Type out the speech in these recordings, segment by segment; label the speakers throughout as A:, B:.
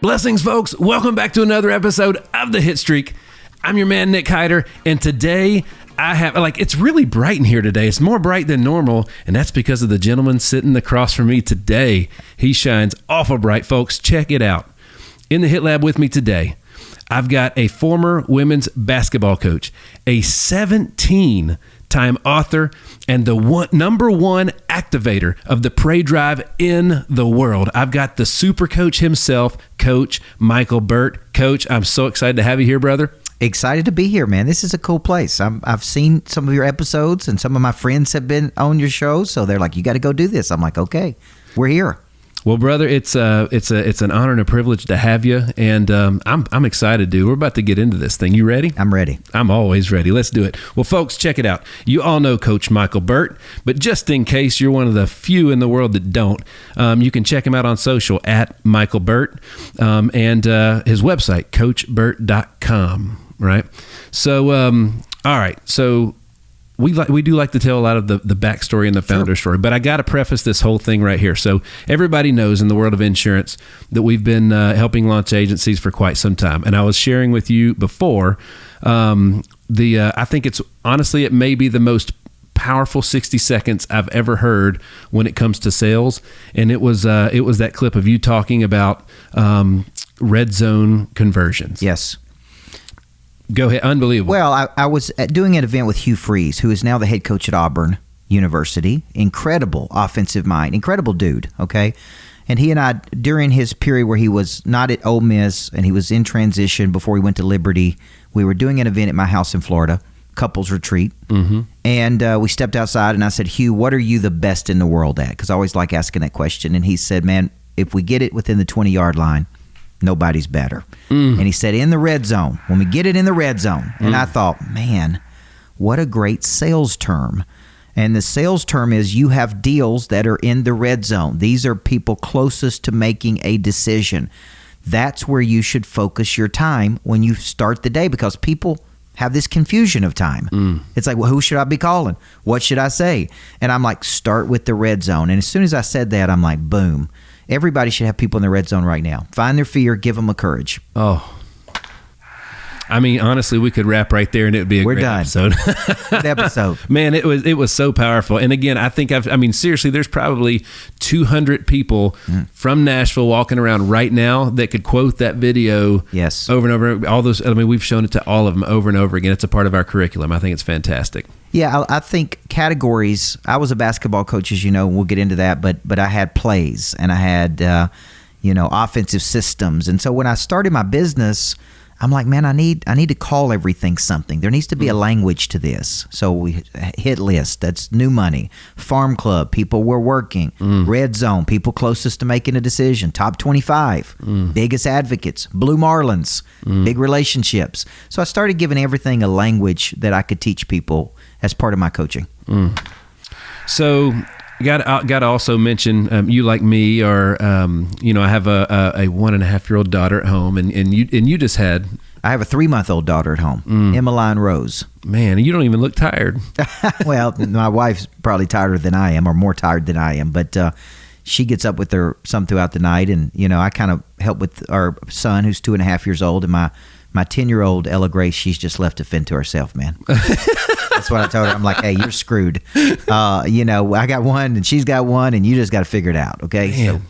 A: Blessings, folks. Welcome back to another episode of The Hit Streak. I'm your man, Nick Hyder, and today I have, it's really bright in here today. It's more bright than normal, and that's because of the gentleman sitting across from me today. He shines awful bright, folks. Check it out. In the Hit Lab with me today, I've got a former women's basketball coach, a 17-time author, and the number one activator of the Pray Drive in the world. I've got the super coach himself, Coach Micheal Burt. Coach, I'm so excited to have you here, brother.
B: Excited to be here, man. This is a cool place. I've seen some of your episodes, and some of my friends have been on your show, so they're like, "You got to go do this." I'm like, "Okay, we're here."
A: Well, brother, it's an honor and a privilege to have you, and I'm excited, dude. We're about to get into this thing. You ready?
B: I'm ready.
A: I'm always ready. Let's do it. Well, folks, check it out. You all know Coach Micheal Burt, but just in case you're one of the few in the world that don't, you can check him out on social at Micheal Burt, and his website, coachburt.com. Right. So, all right. So we do like to tell a lot of the backstory and the founder story, but I got to preface this whole thing right here. So everybody knows in the world of insurance that we've been helping launch agencies for quite some time. And I was sharing with you before, I think it's honestly, it may be the most powerful 60 seconds I've ever heard when it comes to sales. And it was that clip of you talking about red zone conversions.
B: Yes.
A: Go ahead. Unbelievable.
B: Well, I was doing an event with Hugh Freeze, who is now the head coach at Auburn University. Incredible offensive mind. Incredible dude, okay? And he and I, during his period where he was not at Ole Miss and he was in transition before he went to Liberty, we were doing an event at my house in Florida, couples retreat. Mm-hmm. And we stepped outside and I said, "Hugh, what are you the best in the world at?" Because I always like asking that question. And he said, "Man, if we get it within the 20-yard line, nobody's better." And he said, "In the red zone, when we get it in the red zone." And I thought, man, what a great sales term. And the sales term is you have deals that are in the red zone. These are people closest to making a decision. That's where you should focus your time when you start the day, because people have this confusion of time. It's like, well, who should I be calling? What should I say? And I'm like, start with the red zone. And as soon as I said that, I'm like, boom. Everybody should have people in the red zone right now. Find their fear, give them a courage.
A: Oh, I mean, honestly, we could wrap right there and it would be a great episode.
B: Good episode.
A: Man, it was so powerful. And again, I think seriously, there's probably 200 people from Nashville walking around right now that could quote that video over and over. All those, we've shown it to all of them over and over again. It's a part of our curriculum. I think it's fantastic.
B: Yeah, I think categories. I was a basketball coach, as you know. We'll get into that, but I had plays and I had offensive systems. And so when I started my business, I'm like, man, I need to call everything something. There needs to be a language to this. So we hit list, that's new money. Farm club, people we're working. Red zone, people closest to making a decision. Top 25, biggest advocates. Blue Marlins, big relationships. So I started giving everything a language that I could teach people as part of my coaching.
A: So got to also mention, you like me are, I have a 1.5-year-old daughter at home, and you just had.
B: I have a 3-month-old daughter at home, Emmeline Rose.
A: Man, you don't even look tired.
B: Well, my wife's probably tired than I am, or more tired than I am, but she gets up with her some throughout the night, and I kind of help with our son who's 2.5 years old, and my 10-year-old Ella Grace, she's just left to fend to herself, man. That's what I told her. I'm like, hey, you're screwed. I got one and she's got one, and you just got to figure it out, okay?
A: So,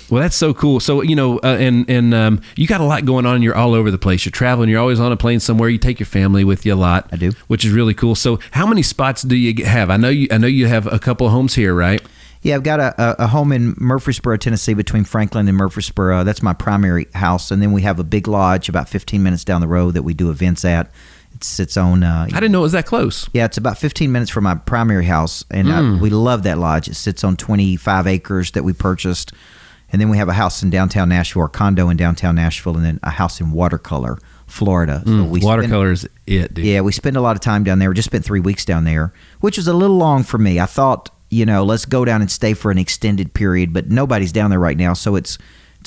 A: well, that's so cool. So, you got a lot going on. You're all over the place. You're traveling. You're always on a plane somewhere. You take your family with you a lot.
B: I do.
A: Which is really cool. So how many spots do you have? I know you have a couple of homes here, right?
B: Yeah, I've got a home in Murfreesboro, Tennessee, between Franklin and Murfreesboro. That's my primary house. And then we have a big lodge about 15 minutes down the road that we do events at. It sits on... I
A: didn't know it was that close.
B: Yeah, it's about 15 minutes from my primary house. And we love that lodge. It sits on 25 acres that we purchased. And then we have a house in downtown Nashville, or condo in downtown Nashville, and then a house in Watercolor, Florida. So
A: Watercolor is it, dude.
B: Yeah, we spend a lot of time down there. We just spent 3 weeks down there, which was a little long for me. I thought... let's go down and stay for an extended period, but nobody's down there right now. So it's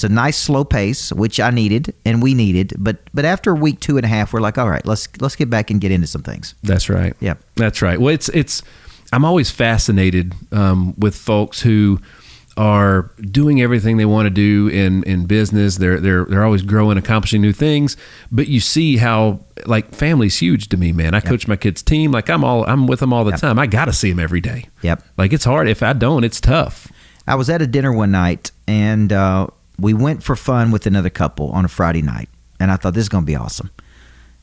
B: a nice slow pace, which I needed and we needed. But after week 2.5, we're like, all right, let's get back and get into some things.
A: That's right.
B: Yeah,
A: that's right. Well, I'm always fascinated with folks who are doing everything they want to do in business. They're always growing, accomplishing new things. But you see how like family's huge to me, man. I coach my kids' team. Like I'm with them all the time. I got to see them every day.
B: Yep.
A: Like it's hard. If I don't, it's tough.
B: I was at a dinner one night, and we went for fun with another couple on a Friday night. And I thought, this is going to be awesome.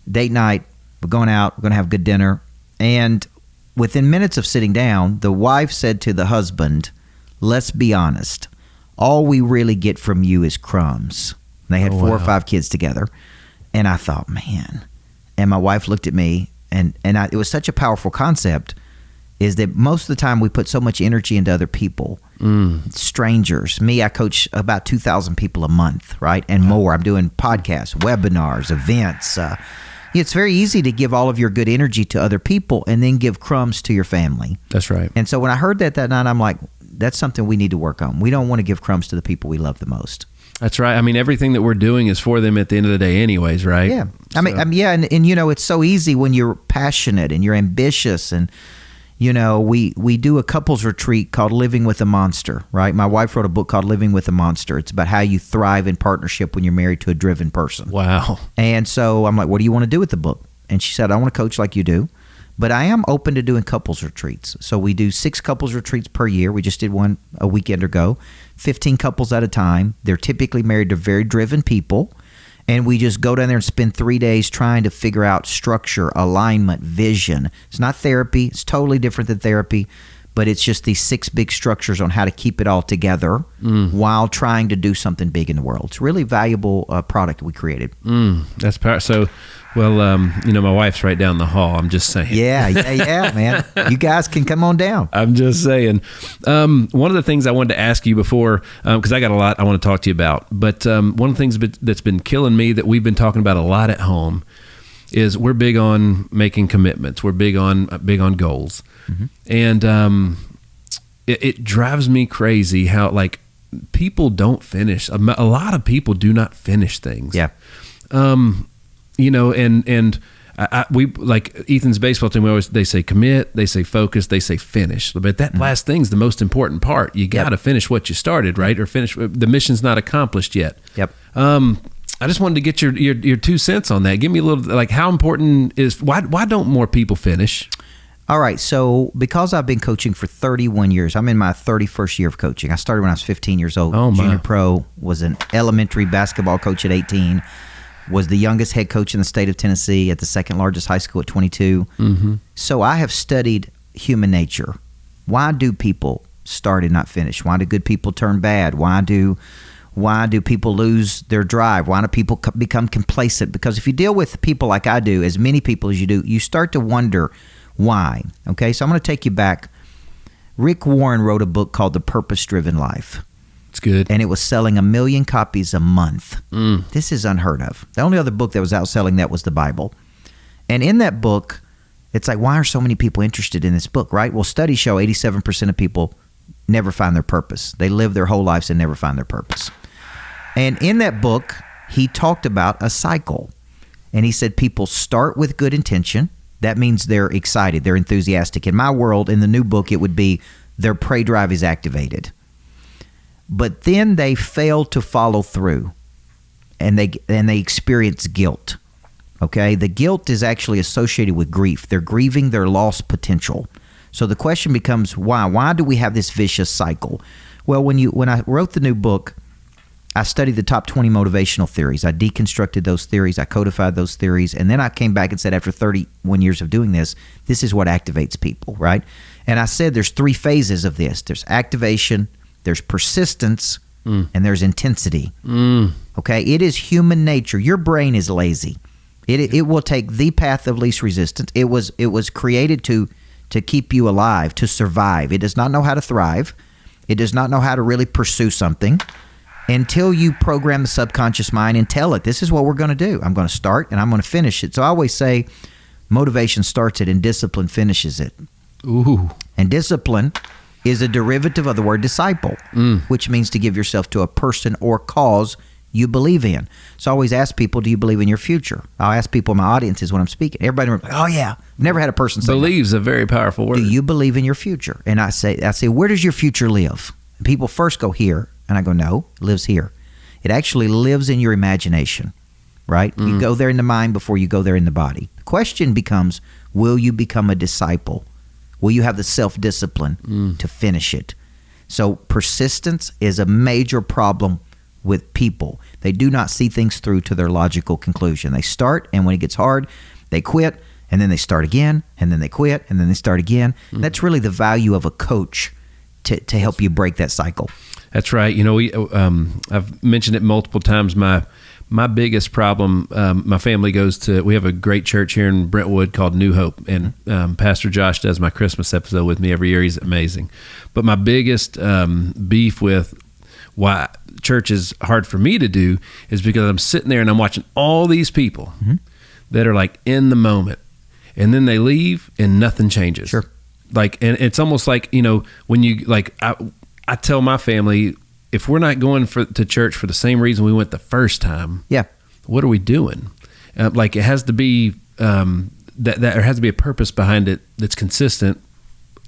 B: Date night, we're going out, we're going to have good dinner. And within minutes of sitting down, the wife said to the husband, let's be honest, all we really get from you is crumbs. They had 4 or 5 kids together. And I thought, man. And my wife looked at me, and it was such a powerful concept, is that most of the time we put so much energy into other people, strangers. Me, I coach about 2,000 people a month, right? And more. I'm doing podcasts, webinars, events. It's very easy to give all of your good energy to other people and then give crumbs to your family.
A: That's right.
B: And so when I heard that night, I'm like, that's something we need to work on. We don't want to give crumbs to the people we love the most.
A: That's right. I mean, everything that we're doing is for them at the end of the day anyways, right?
B: Yeah. I mean, and you know, it's so easy when you're passionate and you're ambitious, and you know, we do a couples retreat called Living with a Monster, right? My wife wrote a book called Living with a Monster. It's about how you thrive in partnership when you're married to a driven person.
A: Wow.
B: And so I'm like, what do you want to do with the book? And she said, I want to coach like you do, but I am open to doing couples retreats. So we do 6 couples retreats per year. We just did one a weekend ago, 15 couples at a time. They're typically married to very driven people. And we just go down there and spend 3 days trying to figure out structure, alignment, vision. It's not therapy. It's totally different than therapy. But it's just these 6 big structures on how to keep it all together while trying to do something big in the world. It's a really valuable product we created.
A: That's powerful. So, well, you know, my wife's right down the hall. I'm just saying.
B: Yeah, man. You guys can come on down.
A: I'm just saying. One of the things I wanted to ask you before, because I got a lot I want to talk to you about, but one of the things that's been killing me that we've been talking about a lot at home is we're big on making commitments. We're big on goals. And it drives me crazy how like people don't finish. A lot of people do not finish things.
B: Yeah.
A: You know, and we like Ethan's baseball team. They say commit, they say focus, they say finish. But that last thing's the most important part. You got to finish what you started, right? Or finish the mission's not accomplished yet.
B: Yep.
A: I just wanted to get your 2 cents on that. Give me a little like how important is why don't more people finish?
B: All right, so because I've been coaching for 31 years, I'm in my 31st year of coaching. I started when I was 15 years old. Junior pro, was an elementary basketball coach at 18, was the youngest head coach in the state of Tennessee at the second largest high school at 22. So I have studied human nature. Why do people start and not finish? Why do good people turn bad? Why do people lose their drive? Why do people become complacent? Because if you deal with people like I do, as many people as you do, you start to wonder why. Okay, so I'm going to take you back. Rick Warren wrote a book called The Purpose-Driven Life.
A: It's good.
B: And it was selling 1 million copies a month. This is unheard of. The only other book that was outselling that was the Bible. And in that book, it's like, why are so many people interested in this book, right? Well, studies show 87% of people never find their purpose. They live their whole lives and never find their purpose. And in that book, he talked about a cycle. And he said people start with good intention. That means they're excited, they're enthusiastic. In my world, in the new book, it would be their prey drive is activated. But then they fail to follow through, and they experience guilt. Okay? The guilt is actually associated with grief. They're grieving their lost potential. So the question becomes, why? Why do we have this vicious cycle? Well, when I wrote the new book, I studied the top 20 motivational theories. I deconstructed those theories. I codified those theories. And then I came back and said, after 31 years of doing this, this is what activates people, right? And I said there's 3 phases of this. There's activation, there's persistence, and there's intensity. Okay? It is human nature. Your brain is lazy. It will take the path of least resistance. It was created to keep you alive, to survive. It does not know how to thrive. It does not know how to really pursue something until you program the subconscious mind and tell it, this is what we're going to do. I'm going to start and I'm going to finish it. So I always say motivation starts it and discipline finishes it.
A: Ooh.
B: And discipline is a derivative of the word disciple, which means to give yourself to a person or cause you believe in. So I always ask people, do you believe in your future? I'll ask people in my audiences when I'm speaking. Everybody, oh yeah, never had a person say
A: believe's a very powerful word.
B: Do you believe in your future? And I say, where does your future live? People first go here, and I go, no, it lives here. It actually lives in your imagination, right? You go there in the mind before you go there in the body. The question becomes, will you become a disciple? Will you have the self-discipline to finish it? So persistence is a major problem with people. They do not see things through to their logical conclusion. They start, and when it gets hard, they quit, and then they start again, and then they quit, and then they start again. That's really the value of a coach to help you break that cycle.
A: That's right. You know, I've mentioned it multiple times. My biggest problem, my family we have a great church here in Brentwood called New Hope, and Pastor Josh does my Christmas episode with me every year. He's amazing. But my biggest beef with why church is hard for me to do is because I'm sitting there and I'm watching all these people that are like in the moment, and then they leave and nothing changes.
B: Sure.
A: Like, and it's almost like, you know, when you like, I tell my family, if we're not going to church for the same reason we went the first time, what are we doing? Like, it has to be that there has to be a purpose behind it that's consistent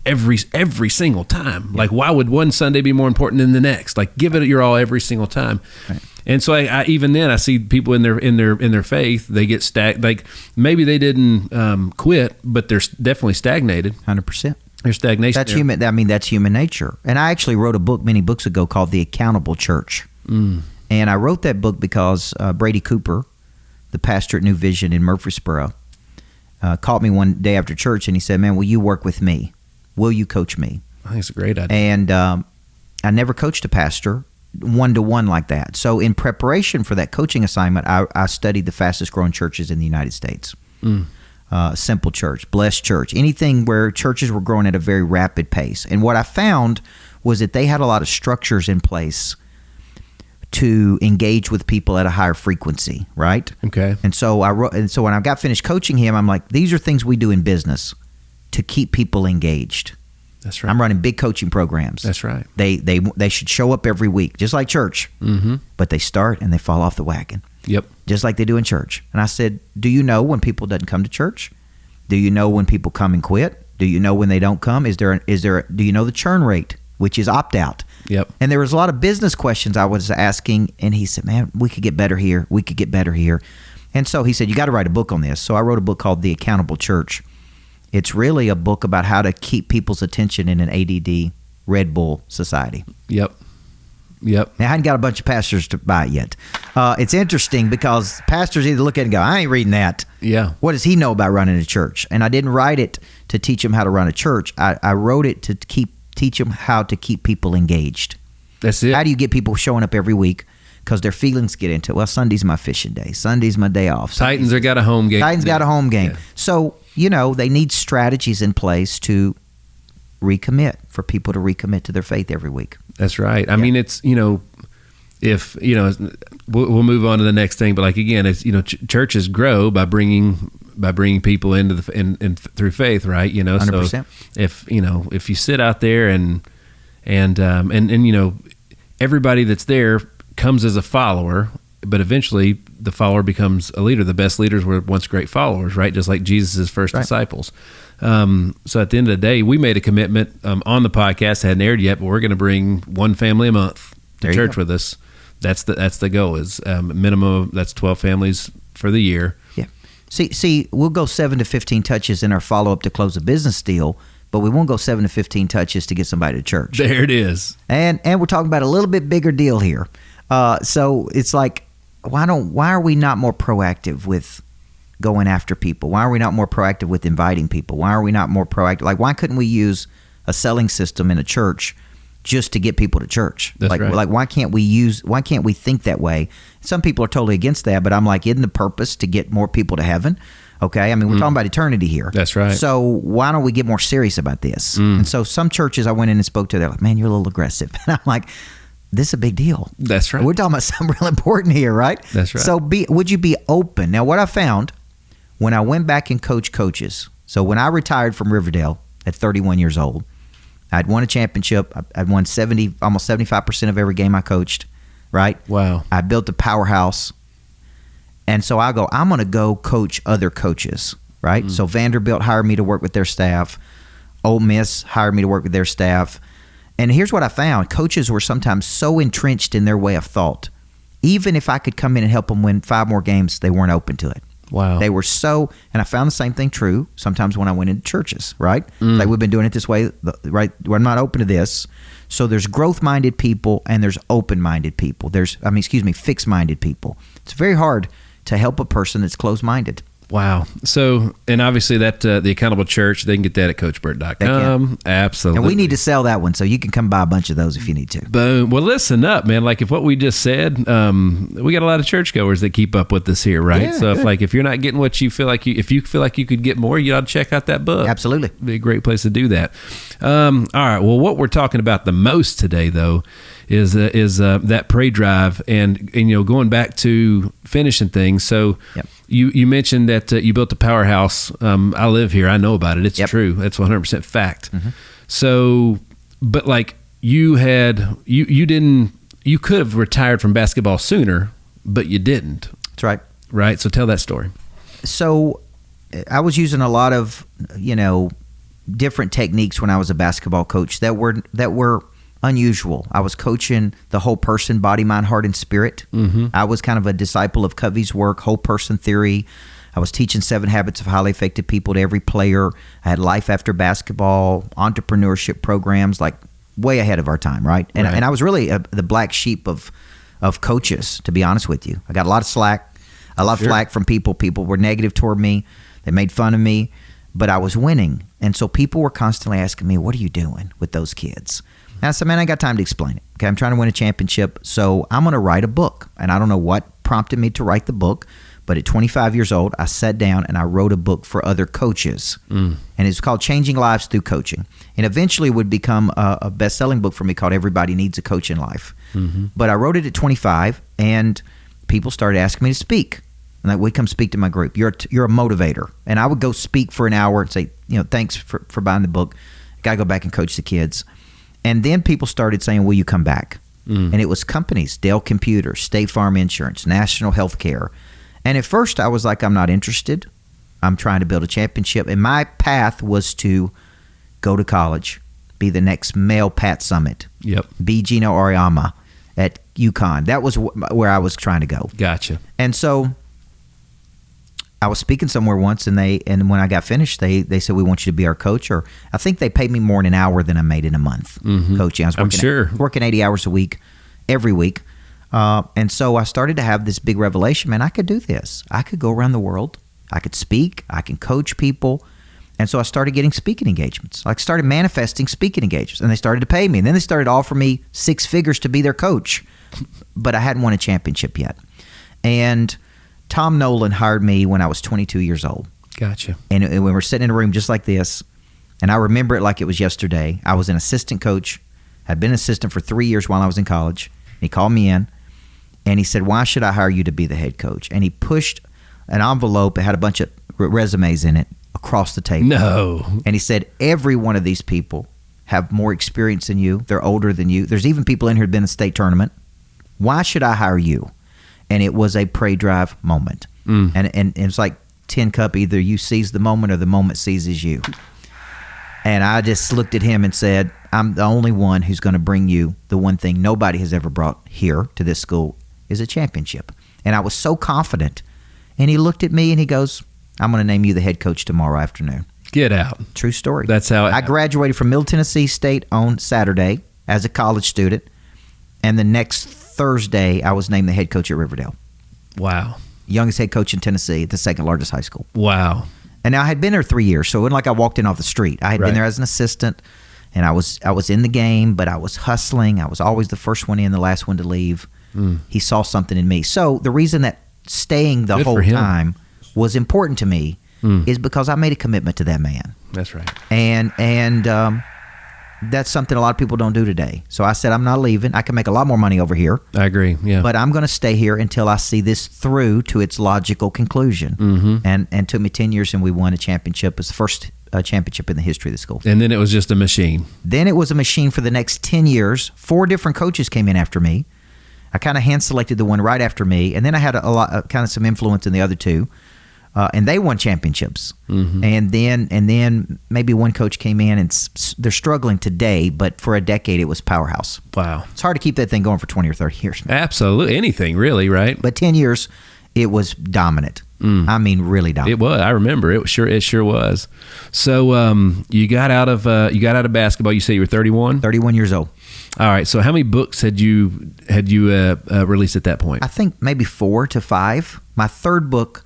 A: every single time. Like, why would one Sunday be more important than the next? Like, give it your all every single time. Right. And so I even then I see people in their faith, they get like maybe they didn't quit, but they're definitely stagnated.
B: 100%.
A: There's stagnation.
B: That's human. I mean, that's human nature. And I actually wrote a book many books ago called The Accountable Church. And I wrote that book because Brady Cooper, the pastor at New Vision in Murfreesboro, called me one day after church, and he said, "Man, will you work with me? Will you coach me?"
A: I think it's a great idea.
B: And I never coached a pastor one-to-one like that. So in preparation for that coaching assignment, I studied the fastest growing churches in the United States. Simple Church, Blessed Church, anything where churches were growing at a very rapid pace. And what I found was that they had a lot of structures in place to engage with people at a higher frequency, right?
A: Okay.
B: And so when I got finished coaching him, I'm like, these are things we do in business to keep people engaged.
A: That's right.
B: I'm running big coaching programs.
A: That's right.
B: They should show up every week, just like church. But they start and they fall off the wagon.
A: Yep.
B: Just like they do in church. And I said, do you know when people doesn't come to church? Do you know when people come and quit? Do you know when they don't come? Do you know the churn rate, which is opt out?
A: Yep.
B: And there was a lot of business questions I was asking, and he said, "Man, we could get better here. We could get better here." And so he said, "You got to write a book on this." So I wrote a book called The Accountable Church. It's really a book about how to keep people's attention in an ADD Red Bull society.
A: Yep.
B: Now, I hadn't got a bunch of pastors to buy it yet. It's interesting because pastors either look at it and go, "I ain't reading that."
A: Yeah.
B: What does he know about running a church? And I didn't write it to teach him how to run a church. I wrote it to teach them how to keep people engaged.
A: That's it.
B: How do you get people showing up every week? Because their feelings get into it. Well, Sunday's my fishing day. Sunday's my day off.
A: Titans got a home game.
B: Got a home game.
A: Yeah.
B: So, they need strategies in place to recommit, for people to recommit to their faith every week.
A: That's right. I mean, it's, if, we'll move on to the next thing, but like, again, it's, churches grow by bringing people into through faith, right?
B: 100%.
A: So if you sit out there and everybody that's there comes as a follower, but eventually the follower becomes a leader. The best leaders were once great followers, right? Just like Jesus' first disciples. So at the end of the day, we made a commitment on the podcast, hadn't aired yet, but we're going to bring one family a month to church with us. That's the goal, is minimum, that's 12 families for the year.
B: Yeah. See, we'll go 7 to 15 touches in our follow-up to close a business deal, but we won't go 7 to 15 touches to get somebody to church.
A: There it is.
B: And we're talking about a little bit bigger deal here. So it's like, why are we not more proactive with going after people? Why are we not more proactive with inviting people? Why are we not more proactive? Like, why couldn't we use a selling system in a church just to get people to church?
A: That's right.
B: Like, why can't we think that way? Some people are totally against that, but I'm like, isn't the purpose to get more people to heaven? Okay, I mean, we're talking about eternity here.
A: That's right.
B: So why don't we get more serious about this? And so some churches I went in and spoke to, they're like, "Man, you're a little aggressive." And I'm like, this is a big deal.
A: That's right.
B: We're talking about something real important here, right?
A: That's right.
B: So would you be open? Now, what I found when I went back and coached coaches, so when I retired from Riverdale at 31 years old, I'd won a championship. I'd won almost 75% of every game I coached, right?
A: Wow.
B: I built a powerhouse. And so I'm going to go coach other coaches, right? So Vanderbilt hired me to work with their staff. Ole Miss hired me to work with their staff. And here's what I found. Coaches were sometimes so entrenched in their way of thought. Even if I could come in and help them win 5 more games, they weren't open to it.
A: Wow.
B: They were so, and I found the same thing true sometimes when I went into churches, right? Like, we've been doing it this way, right? We're not open to this. So there's growth-minded people and there's open-minded people. Fixed-minded people. It's very hard to help a person that's closed-minded.
A: Wow. So, and obviously that the Accountable Church, they can get that at CoachBurt.com. Absolutely.
B: And we need to sell that one, so you can come buy a bunch of those if you need to.
A: Boom. Well, listen up, man. Like, if what we just said, we got a lot of churchgoers that keep up with us here, right?
B: Yeah,
A: so
B: good.
A: if you're not getting what you feel like if you feel like you could get more, you ought to check out that book.
B: Absolutely.
A: It'd be a great place to do that. All right. Well, what we're talking about the most today, though, is that pray drive and going back to finishing things. So
B: Yep.
A: you mentioned that you built a powerhouse. I live here. I know about it. It's
B: Yep.
A: true. That's 100% fact.
B: Mm-hmm.
A: So, but like you could have retired from basketball sooner, but you didn't.
B: That's right.
A: Right. So tell that story.
B: So I was using a lot of, different techniques when I was a basketball coach that were unusual. I was coaching the whole person, body, mind, heart, and spirit.
A: Mm-hmm.
B: I was kind of a disciple of Covey's work, whole person theory. I was teaching 7 Habits of Highly Effective People to every player. I had life after basketball, entrepreneurship programs, like way ahead of our time, right? And I was really the black sheep of coaches, to be honest with you. I got a lot of slack, flack from people. People were negative toward me. They made fun of me, but I was winning. And so people were constantly asking me, what are you doing with those kids? And I said, man, I ain't got time to explain it. Okay, I'm trying to win a championship, so I'm going to write a book. And I don't know what prompted me to write the book, but at 25 years old, I sat down and I wrote a book for other coaches. And it's called Changing Lives Through Coaching. And eventually it would become a best-selling book for me called Everybody Needs a Coach in Life. Mm-hmm. But I wrote it at 25, and people started asking me to speak. And like, come speak to my group. You're a motivator. And I would go speak for an hour and say, thanks for buying the book. Got to go back and coach the kids. And then people started saying, will you come back? And it was companies, Dell Computers, State Farm Insurance, National Healthcare. And at first I was like, I'm not interested. I'm trying to build a championship. And my path was to go to college, be the next male Pat Summitt, be Gino Auriemma at UConn. That was where I was trying to go.
A: Gotcha.
B: And so I was speaking somewhere once, and when I got finished, they said, we want you to be our coach. Or I think they paid me more in an hour than I made in a month coaching. I was working 80 hours a week, every week. And so I started to have this big revelation, man, I could do this. I could go around the world. I could speak. I can coach people. And so I started getting speaking engagements. I started manifesting speaking engagements, and they started to pay me. And then they started to offer me 6 figures to be their coach. But I hadn't won a championship yet. And Tom Nolan hired me when I was 22 years old.
A: Gotcha.
B: And we were sitting in a room just like this, and I remember it like it was yesterday. I was an assistant coach. I'd been an assistant for 3 years while I was in college. He called me in, and he said, why should I hire you to be the head coach? And he pushed an envelope that had a bunch of resumes in it across the table.
A: No.
B: And he said, every one of these people have more experience than you. They're older than you. There's even people in here who've been in a state tournament. Why should I hire you? And it was a pray drive moment. And it's like Tin Cup, either you seize the moment or the moment seizes you. And I just looked at him and said, I'm the only one who's going to bring you the one thing nobody has ever brought here to this school is a championship. And I was so confident. And he looked at me and he goes, I'm going to name you the head coach tomorrow afternoon.
A: Get out.
B: True story.
A: That's how
B: I graduated from Middle Tennessee State on Saturday as a college student. And the next Thursday, I was named the head coach at Riverdale.
A: Wow.
B: Youngest head coach in Tennessee at the second largest high school.
A: Wow.
B: And I had been there 3 years, so it wasn't like I walked in off the street. I had been there as an assistant, and I was in the game, but I was hustling. I was always the first one in, the last one to leave. He saw something in me. So the reason that staying the whole time was important to me is because I made a commitment to that man.
A: That's right.
B: And that's something a lot of people don't do today. So I said, I'm not leaving. I can make a lot more money over here.
A: I agree, yeah.
B: But I'm going to stay here until I see this through to its logical conclusion. And it took me 10 years, and we won a championship. It was the first championship in the history of the school.
A: And then it was just a machine.
B: Then it was a machine for the next 10 years. 4 different coaches came in after me. I kind of hand-selected the one right after me. And then I had kind of some influence in the other 2. and they won championships.
A: Mm-hmm.
B: And then maybe one coach came in, and they're struggling today, but for a decade it was powerhouse.
A: Wow.
B: It's hard to keep that thing going for 20 or 30 years, man.
A: Absolutely. Anything, really, right?
B: But 10 years, it was dominant. I mean, really dominant.
A: It was. I remember. It sure was. So you got out of basketball. You say you were 31?
B: 31 years old.
A: All right. So how many books had you released at that point?
B: I think maybe 4 to 5. My third book,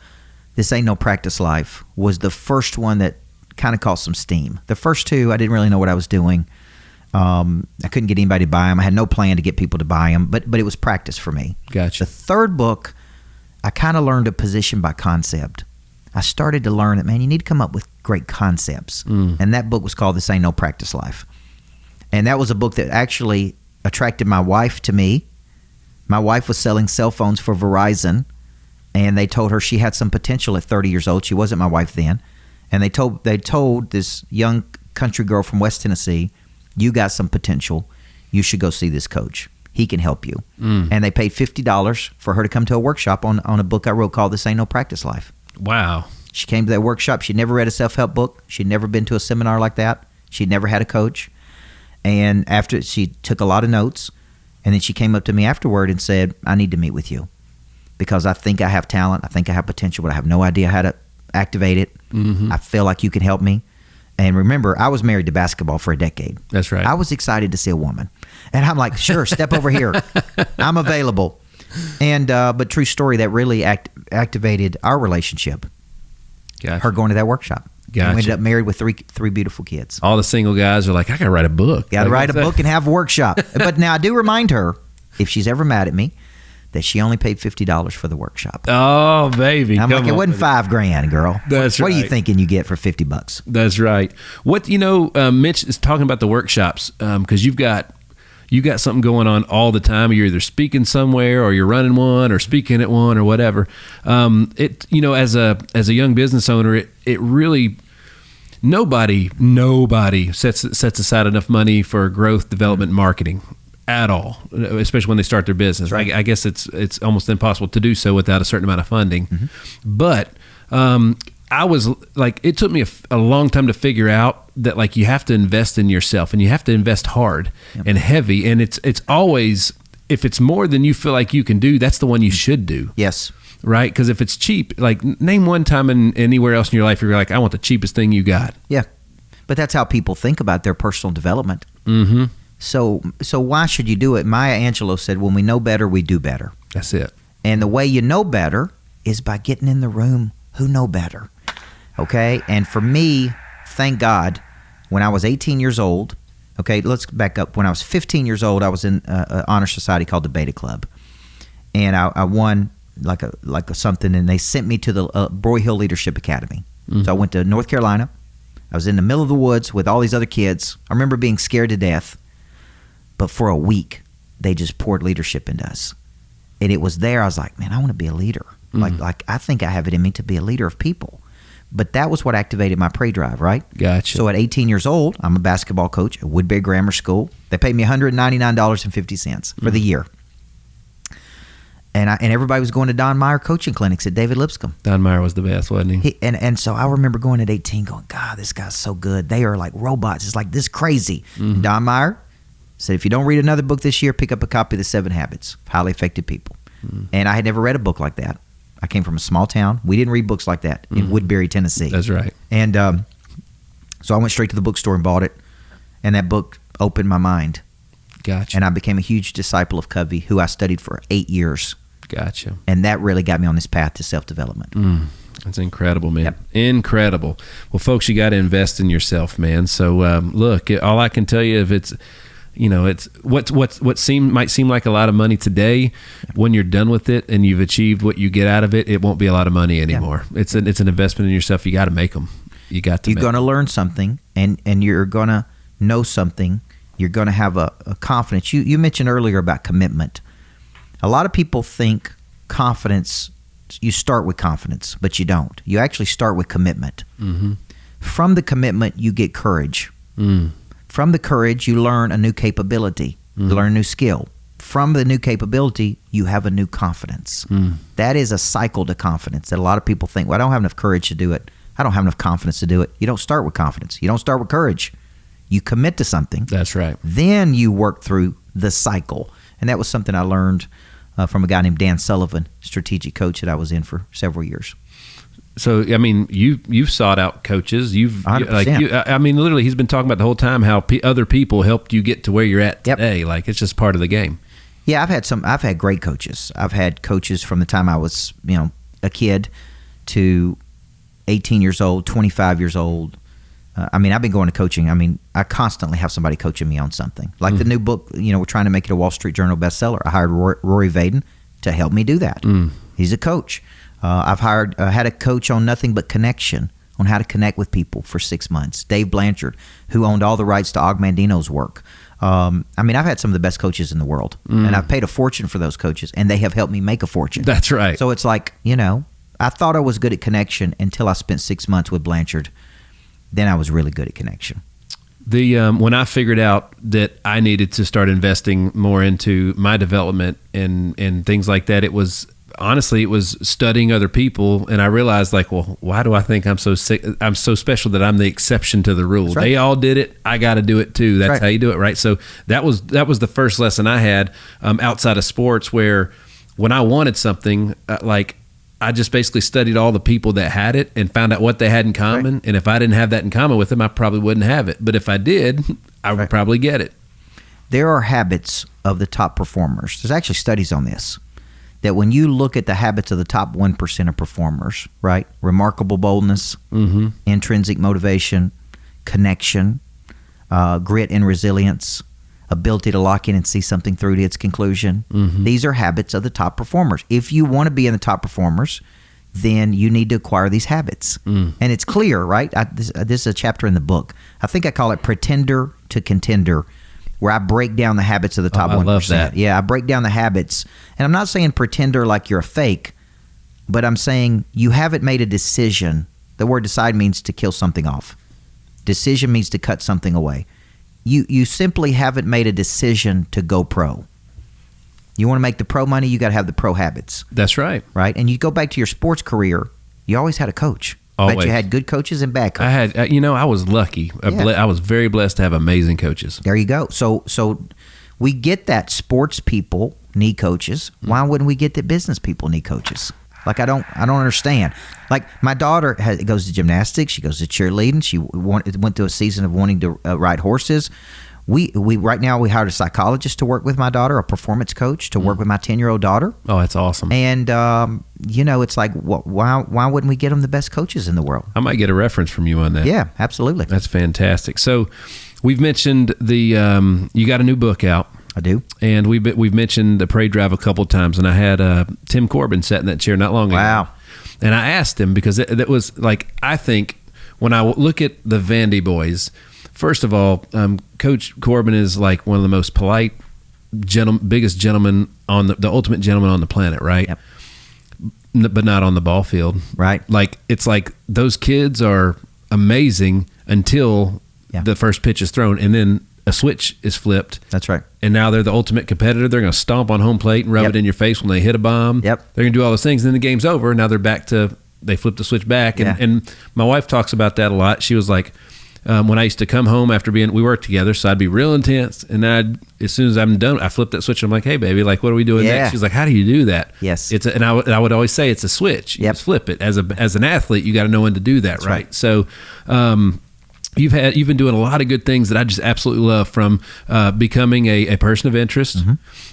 B: This Ain't No Practice Life, was the first one that kind of caught some steam. The first 2, I didn't really know what I was doing. I couldn't get anybody to buy them. I had no plan to get people to buy them, but it was practice for me.
A: Gotcha.
B: The third book, I kind of learned a position by concept. I started to learn that, man, you need to come up with great concepts. And that book was called This Ain't No Practice Life. And that was a book that actually attracted my wife to me. My wife was selling cell phones for Verizon, and they told her she had some potential at 30 years old. She wasn't my wife then. And they told this young country girl from West Tennessee, you got some potential. You should go see this coach. He can help you. And they paid $50 for her to come to a workshop on a book I wrote called This Ain't No Practice Life.
A: Wow.
B: She came to that workshop. She'd never read a self-help book. She'd never been to a seminar like that. She'd never had a coach. And after, she took a lot of notes, and then she came up to me afterward and said, I need to meet with you because I think I have talent. I think I have potential, but I have no idea how to activate it.
A: Mm-hmm.
B: I feel like you can help me. And remember, I was married to basketball for a decade.
A: That's right.
B: I was excited to see a woman. And I'm like, sure, step over here. I'm available. And but true story, that really activated our relationship.
A: Gotcha.
B: Her going to that workshop.
A: Gotcha.
B: And we ended up married with three beautiful kids.
A: All the single guys are like, I got to write a book.
B: Got to write a book and have a workshop. But now I do remind her, if she's ever mad at me, that she only paid $50 for the workshop.
A: Oh, baby.
B: I'm like, it wasn't $5,000, girl.
A: That's
B: what
A: right.
B: are you thinking you get for $50?
A: That's right. What, Mitch is talking about the workshops, because you've got something going on all the time. You're either speaking somewhere or you're running one or speaking at one or whatever. As a young business owner, it really, nobody sets aside enough money for growth, development, marketing at all, especially when they start their business.
B: Right.
A: I guess it's almost impossible to do so without a certain amount of funding.
B: Mm-hmm.
A: But I was like, it took me a long time to figure out that, like, you have to invest in yourself and you have to invest hard and heavy. And it's always, if it's more than you feel like you can do, that's the one you should do.
B: Yes.
A: Right? Because if it's cheap, like, name one time anywhere else in your life where you're like, I want the cheapest thing you got.
B: Yeah. But that's how people think about their personal development.
A: Mm-hmm.
B: So why should you do it? Maya Angelou said, when we know better, we do better.
A: That's it.
B: And the way you know better is by getting in the room who know better. Okay? And for me, thank God, when I was 18 years old, okay, let's back up. When I was 15 years old, I was in an honor society called the Beta Club. And I won like a something, and they sent me to the Broy Hill Leadership Academy. Mm-hmm. So I went to North Carolina. I was in the middle of the woods with all these other kids. I remember being scared to death. But for a week, they just poured leadership into us. And it was there, I was like, man, I want to be a leader. Mm-hmm. Like I think I have it in me to be a leader of people. But that was what activated my prey drive, right? Gotcha. So at 18 years old, I'm a basketball coach at Woodbury Grammar School. They paid me $199.50 for the year. And everybody was going to Don Meyer coaching clinics at David Lipscomb.
A: Don Meyer was the best, wasn't he?
B: And so I remember going at 18 going, God, this guy's so good. They are like robots. It's like this crazy. Mm-hmm. Don Meyer said, if you don't read another book this year, pick up a copy of The 7 Habits of Highly Effective People. Mm-hmm. And I had never read a book like that. I came from a small town. We didn't read books like that in Woodbury, Tennessee.
A: That's right.
B: And so I went straight to the bookstore and bought it. And that book opened my mind.
A: Gotcha.
B: And I became a huge disciple of Covey, who I studied for 8 years.
A: Gotcha.
B: And that really got me on this path to self-development.
A: That's incredible, man. Yep. Incredible. Well, folks, you got to invest in yourself, man. So look, all I can tell you, if it's, it's what might seem like a lot of money today, when you're done with it and you've achieved what you get out of it, it won't be a lot of money anymore. Yeah. It's an investment in yourself. You got to make them. You're going to
B: learn something, and you're going to know something. You're going to have a confidence. You mentioned earlier about commitment. A lot of people think confidence, you start with confidence, but you don't. You actually start with commitment. Mm-hmm. From the commitment, you get courage. From the courage, you learn a new capability. You learn a new skill. from the new capability, you have a new confidence. That is a cycle to confidence that a lot of people think, well, I don't have enough courage to do it. I don't have enough confidence to do it. You don't start with confidence. You don't start with courage. You commit to something.
A: That's right.
B: Then you work through the cycle. And that was something I learned from a guy named Dan Sullivan, strategic coach that I was in for several years.
A: So, I mean, you've sought out coaches.
B: 100%.
A: I mean, literally, he's been talking about the whole time how other people helped you get to where you're at today. Yep. Like, it's just part of the game.
B: Yeah, I've had great coaches. I've had coaches from the time I was, a kid to 18 years old, 25 years old. I've been going to coaching. I constantly have somebody coaching me on something. Like the new book, we're trying to make it a Wall Street Journal bestseller. I hired Rory Vaden to help me do that. He's a coach. I've had a coach on nothing but connection, on how to connect with people for 6 months. Dave Blanchard, who owned all the rights to Og Mandino's work. I've had some of the best coaches in the world, and I've paid a fortune for those coaches, and they have helped me make a fortune.
A: That's right.
B: So it's like, I thought I was good at connection until I spent 6 months with Blanchard. Then I was really good at connection.
A: When I figured out that I needed to start investing more into my development and things like that, it was studying other people, and I realized, like, well, why do I think I'm so special that I'm the exception to the rule? Right. They all did it. I got to do it too. That's right. How you do it, right? So that was the first lesson I had outside of sports, where when I wanted something, I just basically studied all the people that had it and found out what they had in common. Right. And if I didn't have that in common with them, I probably wouldn't have it. But if I did, I would probably get it.
B: There are habits of the top performers. There's actually studies on this, that when you look at the habits of the top 1% of performers, right? Remarkable boldness, intrinsic motivation, connection, grit and resilience, ability to lock in and see something through to its conclusion. These are habits of the top performers. If you want to be in the top performers, then you need to acquire these habits. And it's clear, right? This is a chapter in the book. I think I call it Pretender to Contender, where I break down the habits of the top 1%. I love that. Yeah, I break down the habits. And I'm not saying pretender like you're a fake, but I'm saying you haven't made a decision. The word decide means to kill something off. Decision means to cut something away. You simply haven't made a decision to go pro. You want to make the pro money, you got to have the pro habits.
A: That's right.
B: Right? And you go back to your sports career, you always had a coach.
A: Always.
B: Bet you had good coaches and bad coaches.
A: I had, I was lucky. Yeah. I was very blessed to have amazing coaches.
B: There you go. So we get that sports people need coaches. Why wouldn't we get that business people need coaches? Like, I don't understand. Like, my daughter goes to gymnastics. She goes to cheerleading. She went through a season of wanting to ride horses. We right now we hired a psychologist to work with my daughter, a performance coach to work with my 10-year-old daughter.
A: Oh, that's awesome.
B: And it's like, why wouldn't we get them the best coaches in the world?
A: I might get a reference from you on that.
B: Yeah, absolutely.
A: That's fantastic. So, we've mentioned you got a new book out.
B: I do.
A: And we've mentioned the Parade Drive a couple of times, and I had Tim Corbin sat in that chair not long ago.
B: Wow.
A: And I asked him, because that was like, I think when I look at the Vandy boys, first of all, Coach Corbin is like one of the most polite, biggest gentleman on the ultimate gentleman on the planet, right?
B: Yep.
A: But not on the ball field.
B: Right.
A: Like, it's like those kids are amazing until the first pitch is thrown, and then a switch is flipped.
B: That's right.
A: And now they're the ultimate competitor. They're going to stomp on home plate and rub it in your face when they hit a bomb.
B: Yep.
A: They're going to do all those things. Then the game's over. Now they're back to, they flip the switch back. And my wife talks about that a lot. She was like, when I used to come home after we worked together, so I'd be real intense. And as soon as I'm done, I flip that switch. And I'm like, hey, baby, like, what are we doing next? She's like, how do you do that?
B: Yes.
A: And I would always say it's a switch. You just flip it. As an athlete, you got to know when to do that, right? So, You've been doing a lot of good things that I just absolutely love, from becoming a person of interest,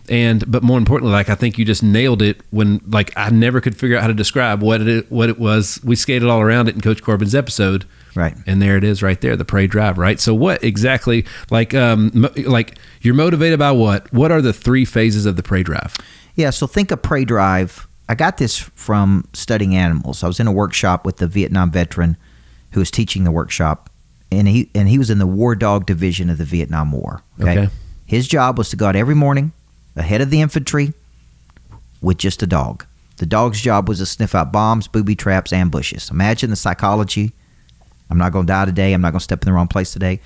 A: but more importantly, like, I think you just nailed it when, like, I never could figure out how to describe what it was. We skated all around it in Coach Corbin's episode,
B: right? And
A: there it is, right there, the Parade Drive, right? So what exactly, like you're motivated by what? What are the 3 phases of the Parade Drive? Yeah,
B: so think of Parade Drive. I got this from studying animals. I was in a workshop with the Vietnam veteran who was teaching the workshop. And he was in the war dog division of the Vietnam War. Okay? His job was to go out every morning ahead of the infantry with just a dog. The dog's job was to sniff out bombs, booby traps, ambushes. Imagine the psychology. I'm not going to die today. I'm not going to step in the wrong place today.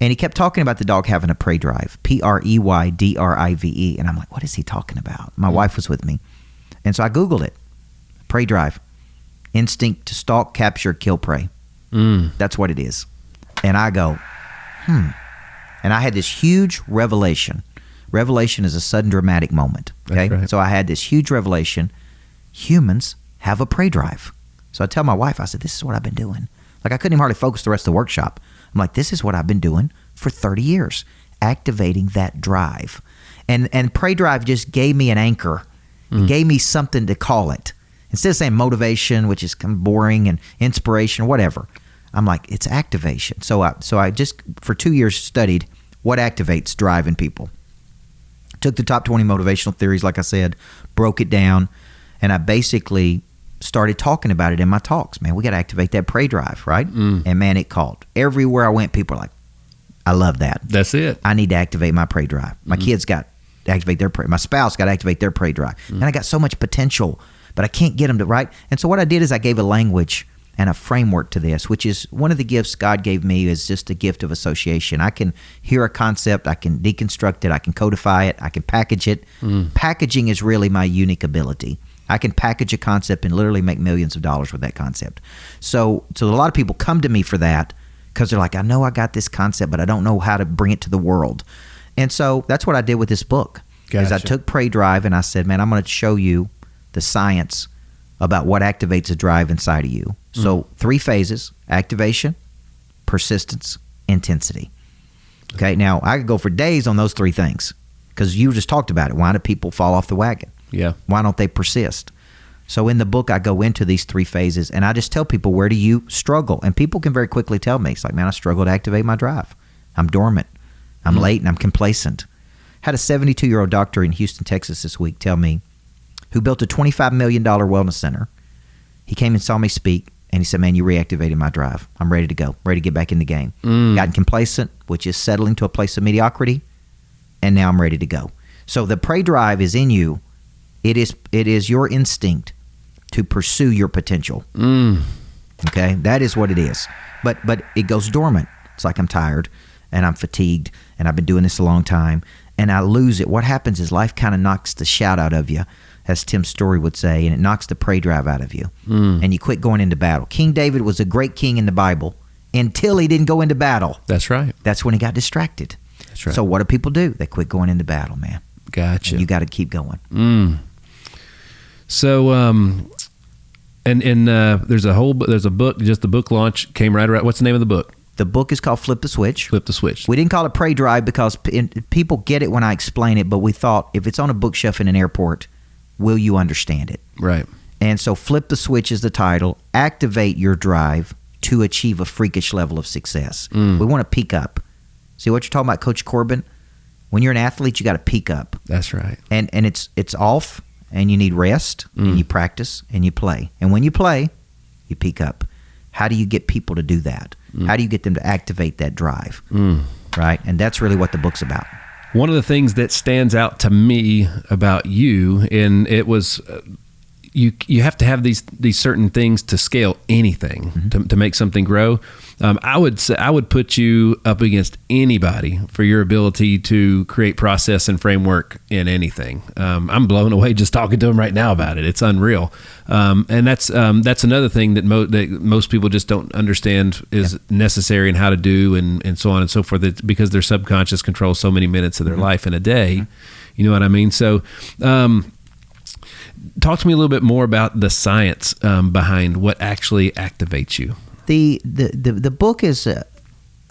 B: And he kept talking about the dog having a prey drive, Preydrive. And I'm like, what is he talking about? My wife was with me. And so I Googled it. Prey drive. Instinct to stalk, capture, kill prey. That's what it is. And I go, And I had this huge revelation. Revelation is a sudden dramatic moment. Okay.
A: Right.
B: So I had this huge revelation. Humans have a prey drive. So I tell my wife, I said, this is what I've been doing. Like, I couldn't even hardly focus the rest of the workshop. I'm like, this is what I've been doing for 30 years, activating that drive. And prey drive just gave me an anchor. It gave me something to call it. Instead of saying motivation, which is kind of boring, and inspiration, whatever, I'm like, it's activation. So I just, for 2 years, studied what activates drive in people. Took the top 20 motivational theories, like I said, broke it down, and I basically started talking about it in my talks. Man, we got to activate that prey drive, right? And man, it called. Everywhere I went, people are like, I love that.
A: That's it.
B: I need to activate my prey drive. My kids got to activate their prey. My spouse got to activate their prey drive. And I got so much potential, but I can't get them to, right? And so what I did is I gave a language and a framework to this, which is one of the gifts God gave me, is just a gift of association. I can hear a concept, I can deconstruct it, I can codify it, I can package it. Packaging is really my unique ability. I can package a concept and literally make millions of dollars with that concept. So a lot of people come to me for that because they're like, I know I got this concept, but I don't know how to bring it to the world. And so that's what I did with this book. Is I took Prey Drive and I said, man, I'm going to show you the science about what activates a drive inside of you. So 3 phases: activation, persistence, intensity. Okay, now I could go for days on those 3 things because you just talked about it. Why do people fall off the wagon?
A: Yeah.
B: Why don't they persist? So in the book, I go into these 3 phases, and I just tell people, where do you struggle? And people can very quickly tell me. It's like, man, I struggle to activate my drive. I'm dormant. I'm late, and I'm complacent. Had a 72-year-old doctor in Houston, Texas this week tell me, who built a $25 million wellness center. He came and saw me speak, and he said, man, you reactivated my drive. I'm ready to go, ready to get back in the game. Gotten complacent, which is settling to a place of mediocrity, and now I'm ready to go. So the prey drive is in you. It is your instinct to pursue your potential. Okay, that is what it is. But it goes dormant. It's like I'm tired and I'm fatigued and I've been doing this a long time and I lose it. What happens is life kind of knocks the shout out of you, as Tim Story would say, and it knocks the prey drive out of you. And you quit going into battle. King David was a great king in the Bible until he didn't go into battle.
A: That's right.
B: That's when he got distracted.
A: That's right.
B: So what do? They quit going into battle, man.
A: Gotcha.
B: And you got to keep going.
A: So, there's a book, just the book launch came right around. What's the name of the book?
B: The book is called Flip the Switch.
A: Flip the Switch.
B: We didn't call it Prey Drive because people get it when I explain it, but we thought if it's on a bookshelf in an airport, will you understand it?
A: Right.
B: And so Flip the Switch is the title. Activate your drive to achieve a freakish level of success. We want to peak up. See what you're talking about, Coach Corbin? When you're an athlete, you got to peak up.
A: That's right.
B: And it's off. And you need rest, and you practice, and you play. And when you play, you peak up. How do you get people to do that? How do you get them to activate that drive? Right? And that's really what the book's about.
A: One of the things that stands out to me about you, and it was you have to have these certain things to scale anything, to make something grow. I would say I would put you up against anybody for your ability to create process and framework in anything. I'm blown away just talking to him right now about it. It's unreal, and that's another thing that most people just don't understand is necessary and how to do and so on and so forth. Because their subconscious controls so many minutes of their life in a day. You know what I mean? So. Talk to me a little bit more about the science behind what actually activates you.
B: The book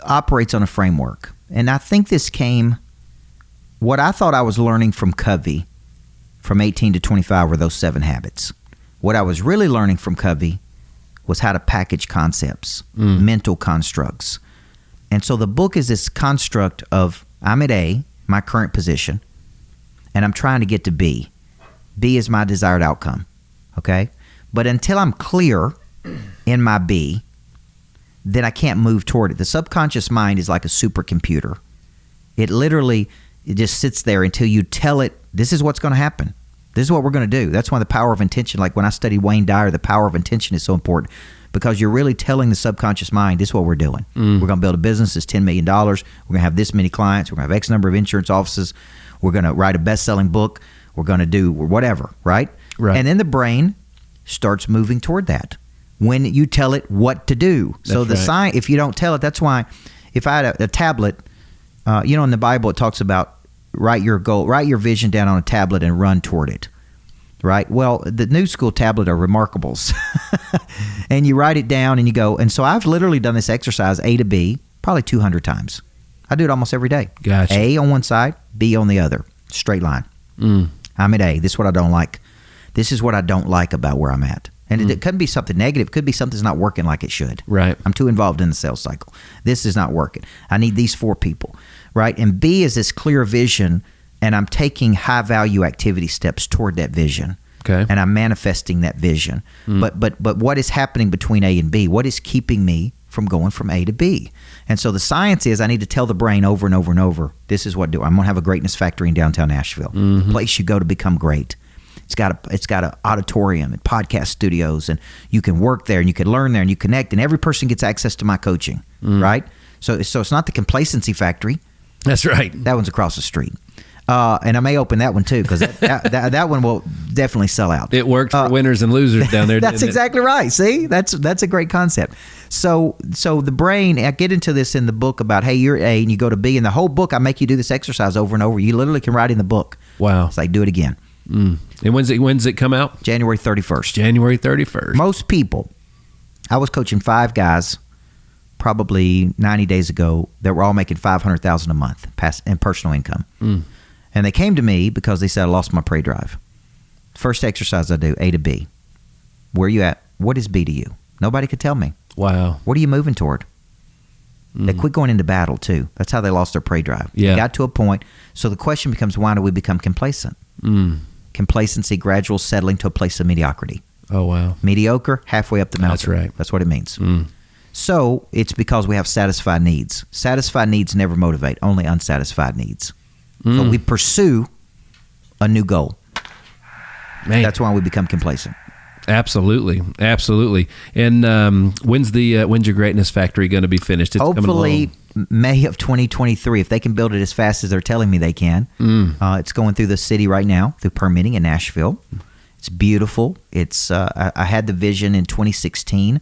B: operates on a framework, and I think this came. What I thought I was learning from Covey, from 18 to 25, were those 7 habits. What I was really learning from Covey was how to package concepts, mental constructs, and so the book is this construct of I'm at A, my current position, and I'm trying to get to B. B is my desired outcome, okay? But until I'm clear in my B, then I can't move toward it. The subconscious mind is like a supercomputer. It just sits there until you tell it, this is what's going to happen. This is what we're going to do. That's why the power of intention, like when I studied Wayne Dyer, the power of intention is so important. because you're really telling the subconscious mind, this is what we're doing. We're going to build a business that's $10 million. We're going to have this many clients. We're going to have X number of insurance offices. We're going to write a best-selling book. We're going to do whatever, right? And then the brain starts moving toward that when you tell it what to do. So the sign, if you don't tell it, that's why if I had a tablet, in the Bible it talks about write your goal, write your vision down on a tablet and run toward it. Right. Well, the new school tablet are remarkables. And you write it down and you go. And so I've literally done this exercise A to B probably 200 times. I do it almost every day.
A: Gotcha.
B: A on one side, B on the other. Straight line. I'm at A. This is what I don't like. This is what I don't like about where I'm at. And it couldn't be something negative. It could be something that's not working like it should.
A: Right.
B: I'm too involved in the sales cycle. This is not working. I need these 4 people. Right. And B is this clear vision, and I'm taking high value activity steps toward that vision.
A: Okay.
B: And I'm manifesting that vision. But what is happening between A and B? What is keeping me from going from A to B? And so the science is I need to tell the brain over and over and over, this is what I'm going to have a greatness factory in downtown Nashville, a place you go to become great. It's got an auditorium and podcast studios, and you can work there and you can learn there and you connect, and every person gets access to my coaching, right? So it's not the complacency factory.
A: That's right.
B: That one's across the street. And I may open that one too, because that one will definitely sell out.
A: It worked for winners and losers down there.
B: That's exactly right. See, that's a great concept. So the brain, I get into this in the book about, hey, you're A and you go to B, and the whole book I make you do this exercise over and over. You literally can write in the book.
A: Wow.
B: It's like, do it again.
A: And when's it come out?
B: January 31st.
A: January 31st.
B: Most people, I was coaching 5 guys probably 90 days ago that were all making $500,000 a month in personal income. And they came to me because they said, I lost my prey drive. First exercise I do, A to B. Where are you at? What is B to you? Nobody could tell me.
A: Wow.
B: What are you moving toward? They quit going into battle too. That's how they lost their prey drive.
A: Yeah.
B: They got to a point. So the question becomes, why do we become complacent? Complacency, gradual settling to a place of mediocrity.
A: Oh, wow.
B: Mediocre, halfway up the mountain.
A: That's right.
B: That's what it means. So it's because we have satisfied needs. Satisfied needs never motivate, only unsatisfied needs. So we pursue a new goal.
A: Man.
B: That's why we become complacent.
A: Absolutely. And when's your greatness factory going to be finished? It's
B: hopefully May of 2023, if they can build it as fast as they're telling me they can. It's going through the city right now through permitting in Nashville. It's beautiful. It's I had the vision in 2016,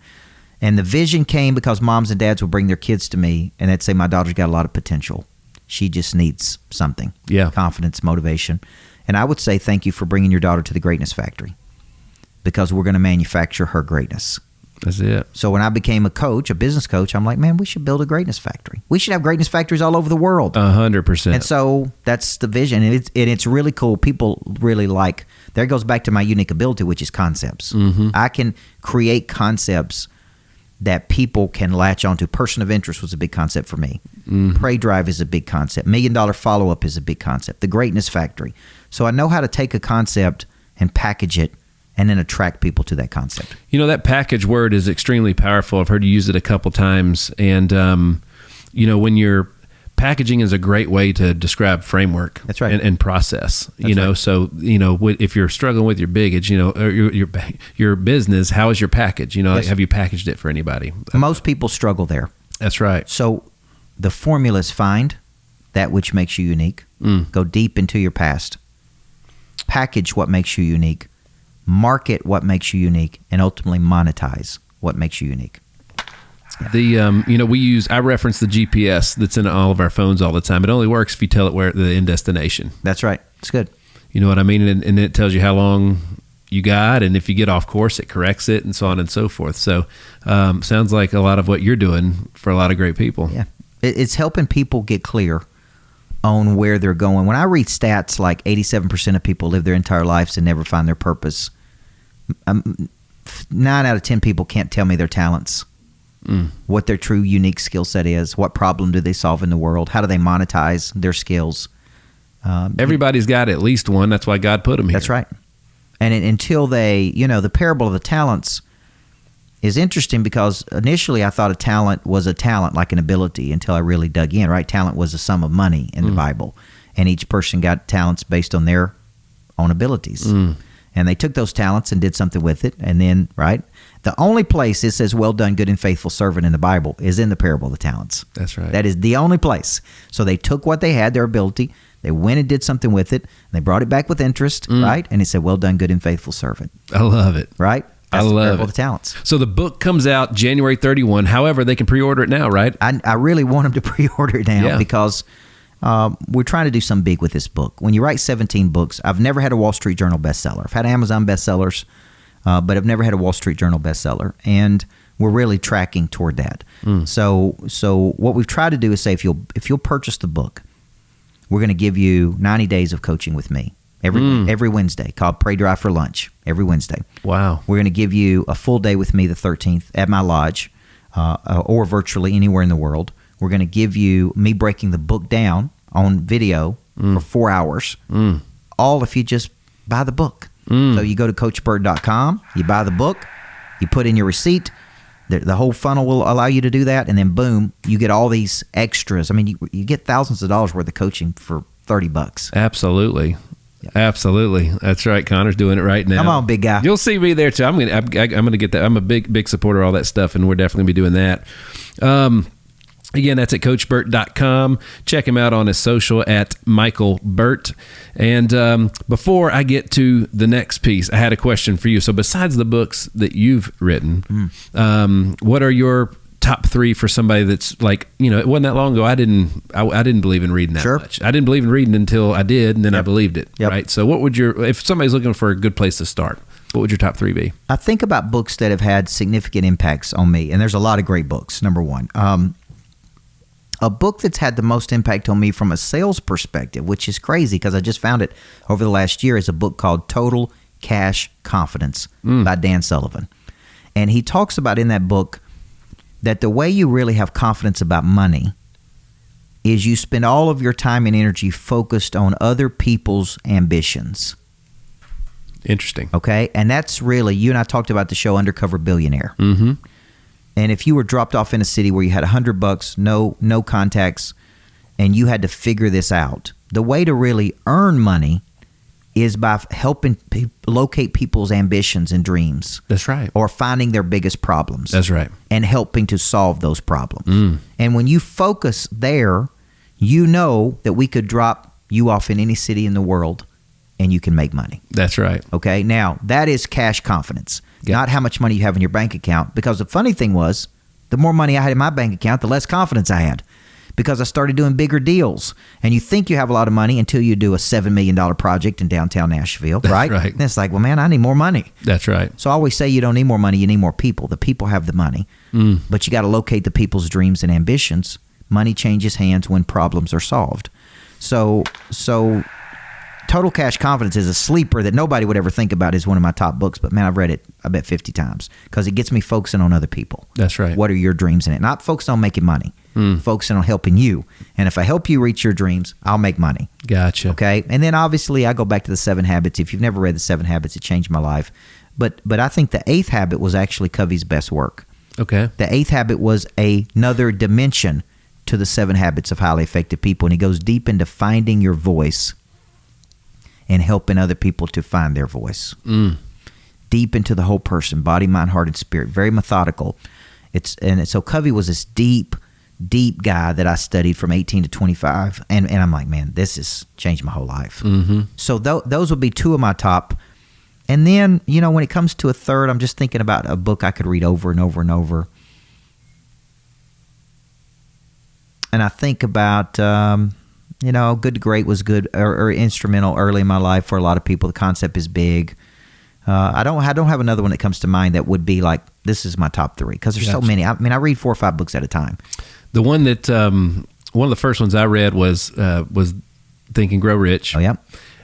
B: and the vision came because moms and dads would bring their kids to me and they'd say, my daughter's got a lot of potential. She just needs something.
A: Yeah.
B: Confidence, motivation. And I would say, thank you for bringing your daughter to the greatness factory, because we're going to manufacture her greatness.
A: That's it.
B: So when I became a coach, a business coach, I'm like, man, we should build a greatness factory. We should have greatness factories all over the world.
A: 100%.
B: And so that's the vision. And it's really cool. People really like, there goes back to my unique ability, which is concepts. I can create concepts that people can latch onto. Person of interest was a big concept for me. Prey drive is a big concept. $1 Million follow-up is a big concept. The greatness factory. So I know how to take a concept and package it and then attract people to that concept.
A: That package word is extremely powerful. I've heard you use it a couple times. And, when you're packaging is a great way to describe framework.
B: That's right.
A: And process,
B: Right.
A: So, if you're struggling with your baggage, or your business, how is your package?
B: Yes.
A: Have you packaged it for anybody?
B: Most people struggle there.
A: That's right.
B: So the formula is find that which makes you unique. Go deep into your past. Package what makes you unique. Market what makes you unique, and ultimately monetize what makes you unique.
A: Yeah. I reference the GPS that's in all of our phones all the time. It only works if you tell it where the end destination.
B: That's right. It's good.
A: You know what I mean? And it tells you how long you got, and if you get off course, it corrects it, and so on and so forth. So sounds like a lot of what you're doing for a lot of great people.
B: Yeah. It's helping people get clear on where they're going. When I read stats like 87% of people live their entire lives and never find their purpose, 9 out of 10 people can't tell me their talents, what their true unique skill set is, what problem do they solve in the world, how do they monetize their skills.
A: Everybody's got at least one. That's why God put them here.
B: That's right. And until they, the parable of the talents is interesting, because initially I thought a talent was a talent, like an ability, until I really dug in, right? Talent was a sum of money in the Bible, and each person got talents based on their own abilities. And they took those talents and did something with it. And then, right, the only place it says, well done, good and faithful servant in the Bible is in the parable of the talents.
A: That's right.
B: That is the only place. So they took what they had, their ability, they went and did something with it, and they brought it back with interest, right? And it said, well done, good and faithful servant.
A: I love it.
B: Right? That's
A: I
B: the
A: love
B: parable
A: it.
B: of the talents.
A: So the book comes out January 31. However, they can pre-order it now, right?
B: I really want them to pre-order it now because we're trying to do something big with this book. When you write 17 books, I've never had a Wall Street Journal bestseller. I've had Amazon bestsellers, but I've never had a Wall Street Journal bestseller. And we're really tracking toward that. So what we've tried to do is say, if you'll purchase the book, we're going to give you 90 days of coaching with me every Wednesday, called Pray Drive for Lunch, every Wednesday.
A: Wow.
B: We're going to give you a full day with me the 13th at my lodge or virtually anywhere in the world. We're going to give you me breaking the book down on video for 4 hours, all if you just buy the book. So you go to coachburt.com, you buy the book, you put in your receipt, the whole funnel will allow you to do that, and then boom, you get all these extras. I mean, you get thousands of dollars worth of coaching for $30.
A: Absolutely. Absolutely. That's right. Connor's doing it right now.
B: Come on, big guy.
A: You'll see me there too. I'm gonna get that. I'm a big supporter of all that stuff, and we're definitely gonna be doing that. Again, that's at coachburt.com. Check him out on his social at Micheal Burt. And before I get to the next piece, I had a question for you. So besides the books that you've written, what are your top 3 for somebody that's like, it wasn't that long ago. I didn't believe in reading that much. I didn't believe in reading until I did, and then I believed it. Right. So what would if somebody's looking for a good place to start, what would your top 3 be? I
B: think about books that have had significant impacts on me. And there's a lot of great books. Number one, a book that's had the most impact on me from a sales perspective, which is crazy because I just found it over the last year, is a book called Total Cash Confidence by Dan Sullivan. And he talks about in that book that the way you really have confidence about money is you spend all of your time and energy focused on other people's ambitions.
A: Interesting.
B: Okay? And that's really, you and I talked about the show Undercover Billionaire. Mm-hmm. And if you were dropped off in a city where you had $100, no contacts, and you had to figure this out, the way to really earn money is by helping locate people's ambitions and dreams.
A: That's right.
B: Or finding their biggest problems.
A: That's right.
B: And helping to solve those problems. And when you focus there, you know that we could drop you off in any city in the world and you can make money.
A: That's right.
B: Okay. Now, that is cash confidence. Not how much money you have in your bank account. Because the funny thing was, the more money I had in my bank account, the less confidence I had. Because I started doing bigger deals. And you think you have a lot of money until you do a $7 million project in downtown Nashville, right?
A: That's right.
B: And it's like, well, man, I need more money.
A: That's right.
B: So I always say you don't need more money, you need more people. The people have the money. But you got to locate the people's dreams and ambitions. Money changes hands when problems are solved. So Total Cash Confidence is a sleeper that nobody would ever think about as one of my top books. But man, I've read it, I bet 50 times because it gets me focusing on other people.
A: That's right.
B: What are your dreams in it? Not focusing on making money, focusing on helping you. And if I help you reach your dreams, I'll make money.
A: Gotcha.
B: Okay. And then obviously I go back to the 7 Habits. If you've never read the 7 Habits, it changed my life. But I think the 8th habit was actually Covey's best work.
A: Okay.
B: The 8th habit was another dimension to the 7 Habits of Highly Effective People. And he goes deep into finding your voice and helping other people to find their voice. Deep into the whole person, body, mind, heart, and spirit. Very methodical. So Covey was this deep guy that I studied from 18 to 25. And I'm like, man, this has changed my whole life. So those would be 2 of my top. And then, when it comes to a third, I'm just thinking about a book I could read over and over and over. And I think about... Good to Great was good or instrumental early in my life for a lot of people. The concept is big. I don't have another one that comes to mind that would be like, this is my top 3 because there's so many. I mean, I read 4 or 5 books at a time.
A: The one that one of the first ones I read was Think and Grow Rich.
B: Oh yeah.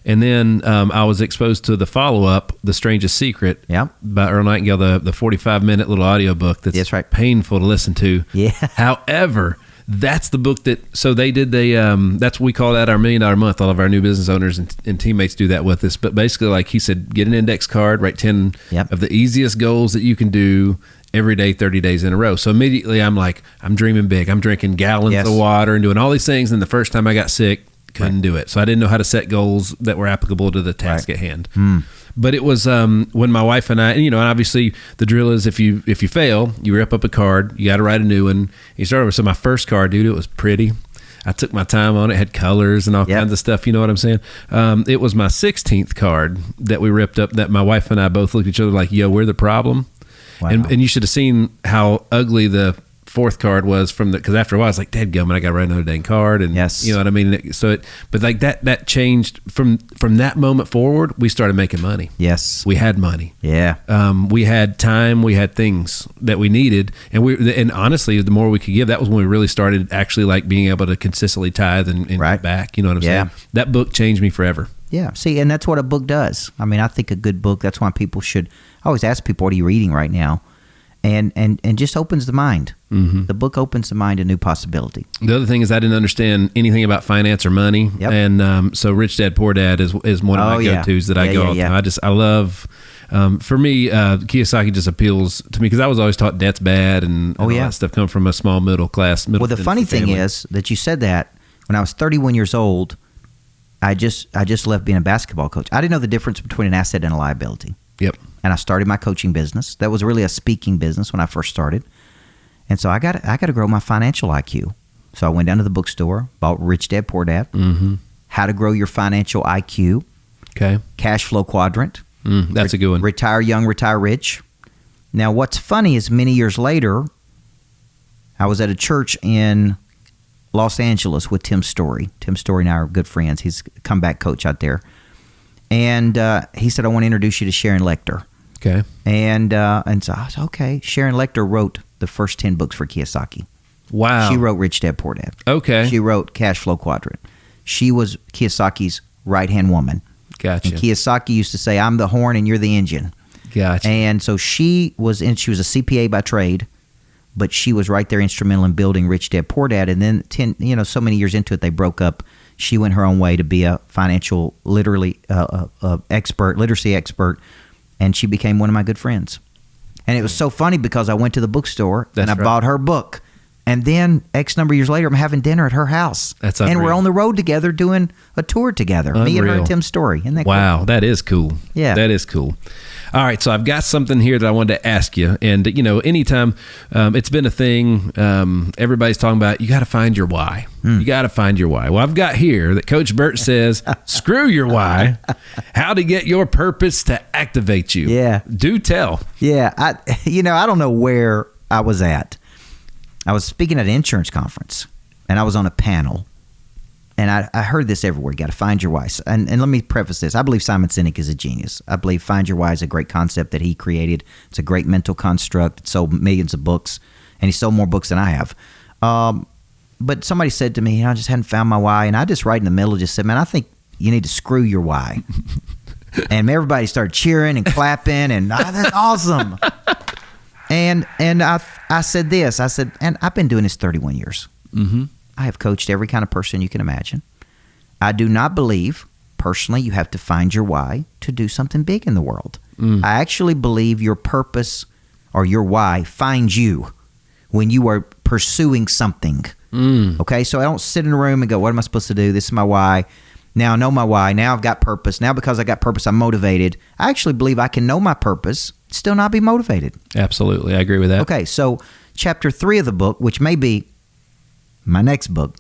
A: And then I was exposed to the follow-up, The Strangest Secret, by Earl Nightingale, the 45-minute little audiobook that's right. Painful to listen to.
B: Yeah.
A: However, that's the book so they did that's what we call that our $1 Million Month. All of our new business owners and teammates do that with us. But basically, like he said, get an index card, write 10 of the easiest goals that you can do every day, 30 days in a row. So immediately I'm like, I'm dreaming big. I'm drinking gallons of water and doing all these things. And the first time I got sick, Couldn't do it. So I didn't know how to set goals that were applicable to the task at hand. But it was when my wife and I, and obviously the drill is if you fail, you rip up a card, you got to write a new one. You start over. So my first card, dude, it was pretty. I took my time on it, had colors and all kinds of stuff. You know what I'm saying? It was my 16th card that we ripped up that my wife and I both looked at each other like, yo, we're the problem. Wow. And you should have seen how ugly the fourth card was because after a while I was like, dadgummit, I got to write another dang card. And you know what I mean? So but like that changed from that moment forward. We started making money. Yes. We had money. Yeah. We had time, we had things that we needed. And honestly, the more we could give, that was when we really started actually like being able to consistently tithe and give back. You know what I'm saying? That book changed me forever.
B: Yeah. See, and that's what a book does. I mean, I think a good book, that's why people should, I always ask people, what are you reading right now? And just opens the mind. Mm-hmm. The book opens the mind to new possibility.
A: The other thing is I didn't understand anything about finance or money. Yep. And so Rich Dad, Poor Dad is one of my go-tos that I go all the time. I love, for me, Kiyosaki just appeals to me because I was always taught debt's bad and all that stuff come from a small middle class.
B: Well, the funny thing is that you said that when I was 31 years old, I just left being a basketball coach. I didn't know the difference between an asset and a liability.
A: Yep.
B: And I started my coaching business. That was really a speaking business when I first started. And so I got to grow my financial IQ. So I went down to the bookstore, bought Rich Dad, Poor Dad, How to Grow Your Financial IQ, Cash Flow Quadrant.
A: That's a good one.
B: Retire Young, Retire Rich. Now, what's funny is many years later, I was at a church in Los Angeles with Tim Story. Tim Story and I are good friends. He's a comeback coach out there. And he said, I want to introduce you to Sharon Lecter.
A: Okay.
B: And so I said, okay. Sharon Lecter wrote the first 10 books for Kiyosaki.
A: Wow.
B: She wrote Rich Dad, Poor Dad.
A: Okay.
B: She wrote Cash Flow Quadrant. She was Kiyosaki's right-hand woman.
A: Gotcha.
B: And Kiyosaki used to say, I'm the horn and you're the engine.
A: Gotcha.
B: And so she was a CPA by trade, but she was right there instrumental in building Rich Dad, Poor Dad. And then so many years into it, they broke up. She went her own way to be a financial literacy expert, and she became one of my good friends. And it was so funny because I went to the bookstore and I bought her book. And then X number of years later, I'm having dinner at her house.
A: That's unreal.
B: And we're on the road together doing a tour together. Unreal. Me and her and Tim Story. Isn't that
A: wow,
B: cool?
A: That is cool.
B: Yeah.
A: That is cool. All right, so I've got something here that I wanted to ask you. And, anytime it's been a thing, everybody's talking about, you got to find your why. You got to find your why. Well, I've got here that Coach Burt says, screw your why, how to get your purpose to activate you.
B: Yeah.
A: Do tell.
B: Yeah. I don't know where I was at. I was speaking at an insurance conference, and I was on a panel. And I heard this everywhere. You got to find your why. And let me preface this. I believe Simon Sinek is a genius. I believe find your why is a great concept that he created. It's a great mental construct. It sold millions of books, and he sold more books than I have. But somebody said to me, I just hadn't found my why. And I just right in the middle just said, man, I think you need to screw your why. And everybody started cheering and clapping, and that's awesome. And I said this. I said, and I've been doing this 31 years. Mm-hmm. I have coached every kind of person you can imagine. I do not believe, personally, you have to find your why to do something big in the world. I actually believe your purpose or your why finds you when you are pursuing something. Okay, so I don't sit in a room and go, what am I supposed to do? This is my why. Now I know my why. Now I've got purpose. Now because I got purpose, I'm motivated. I actually believe I can know my purpose, still not be motivated.
A: Absolutely. I agree with that.
B: Okay, so chapter 3 of the book, which may be my next book,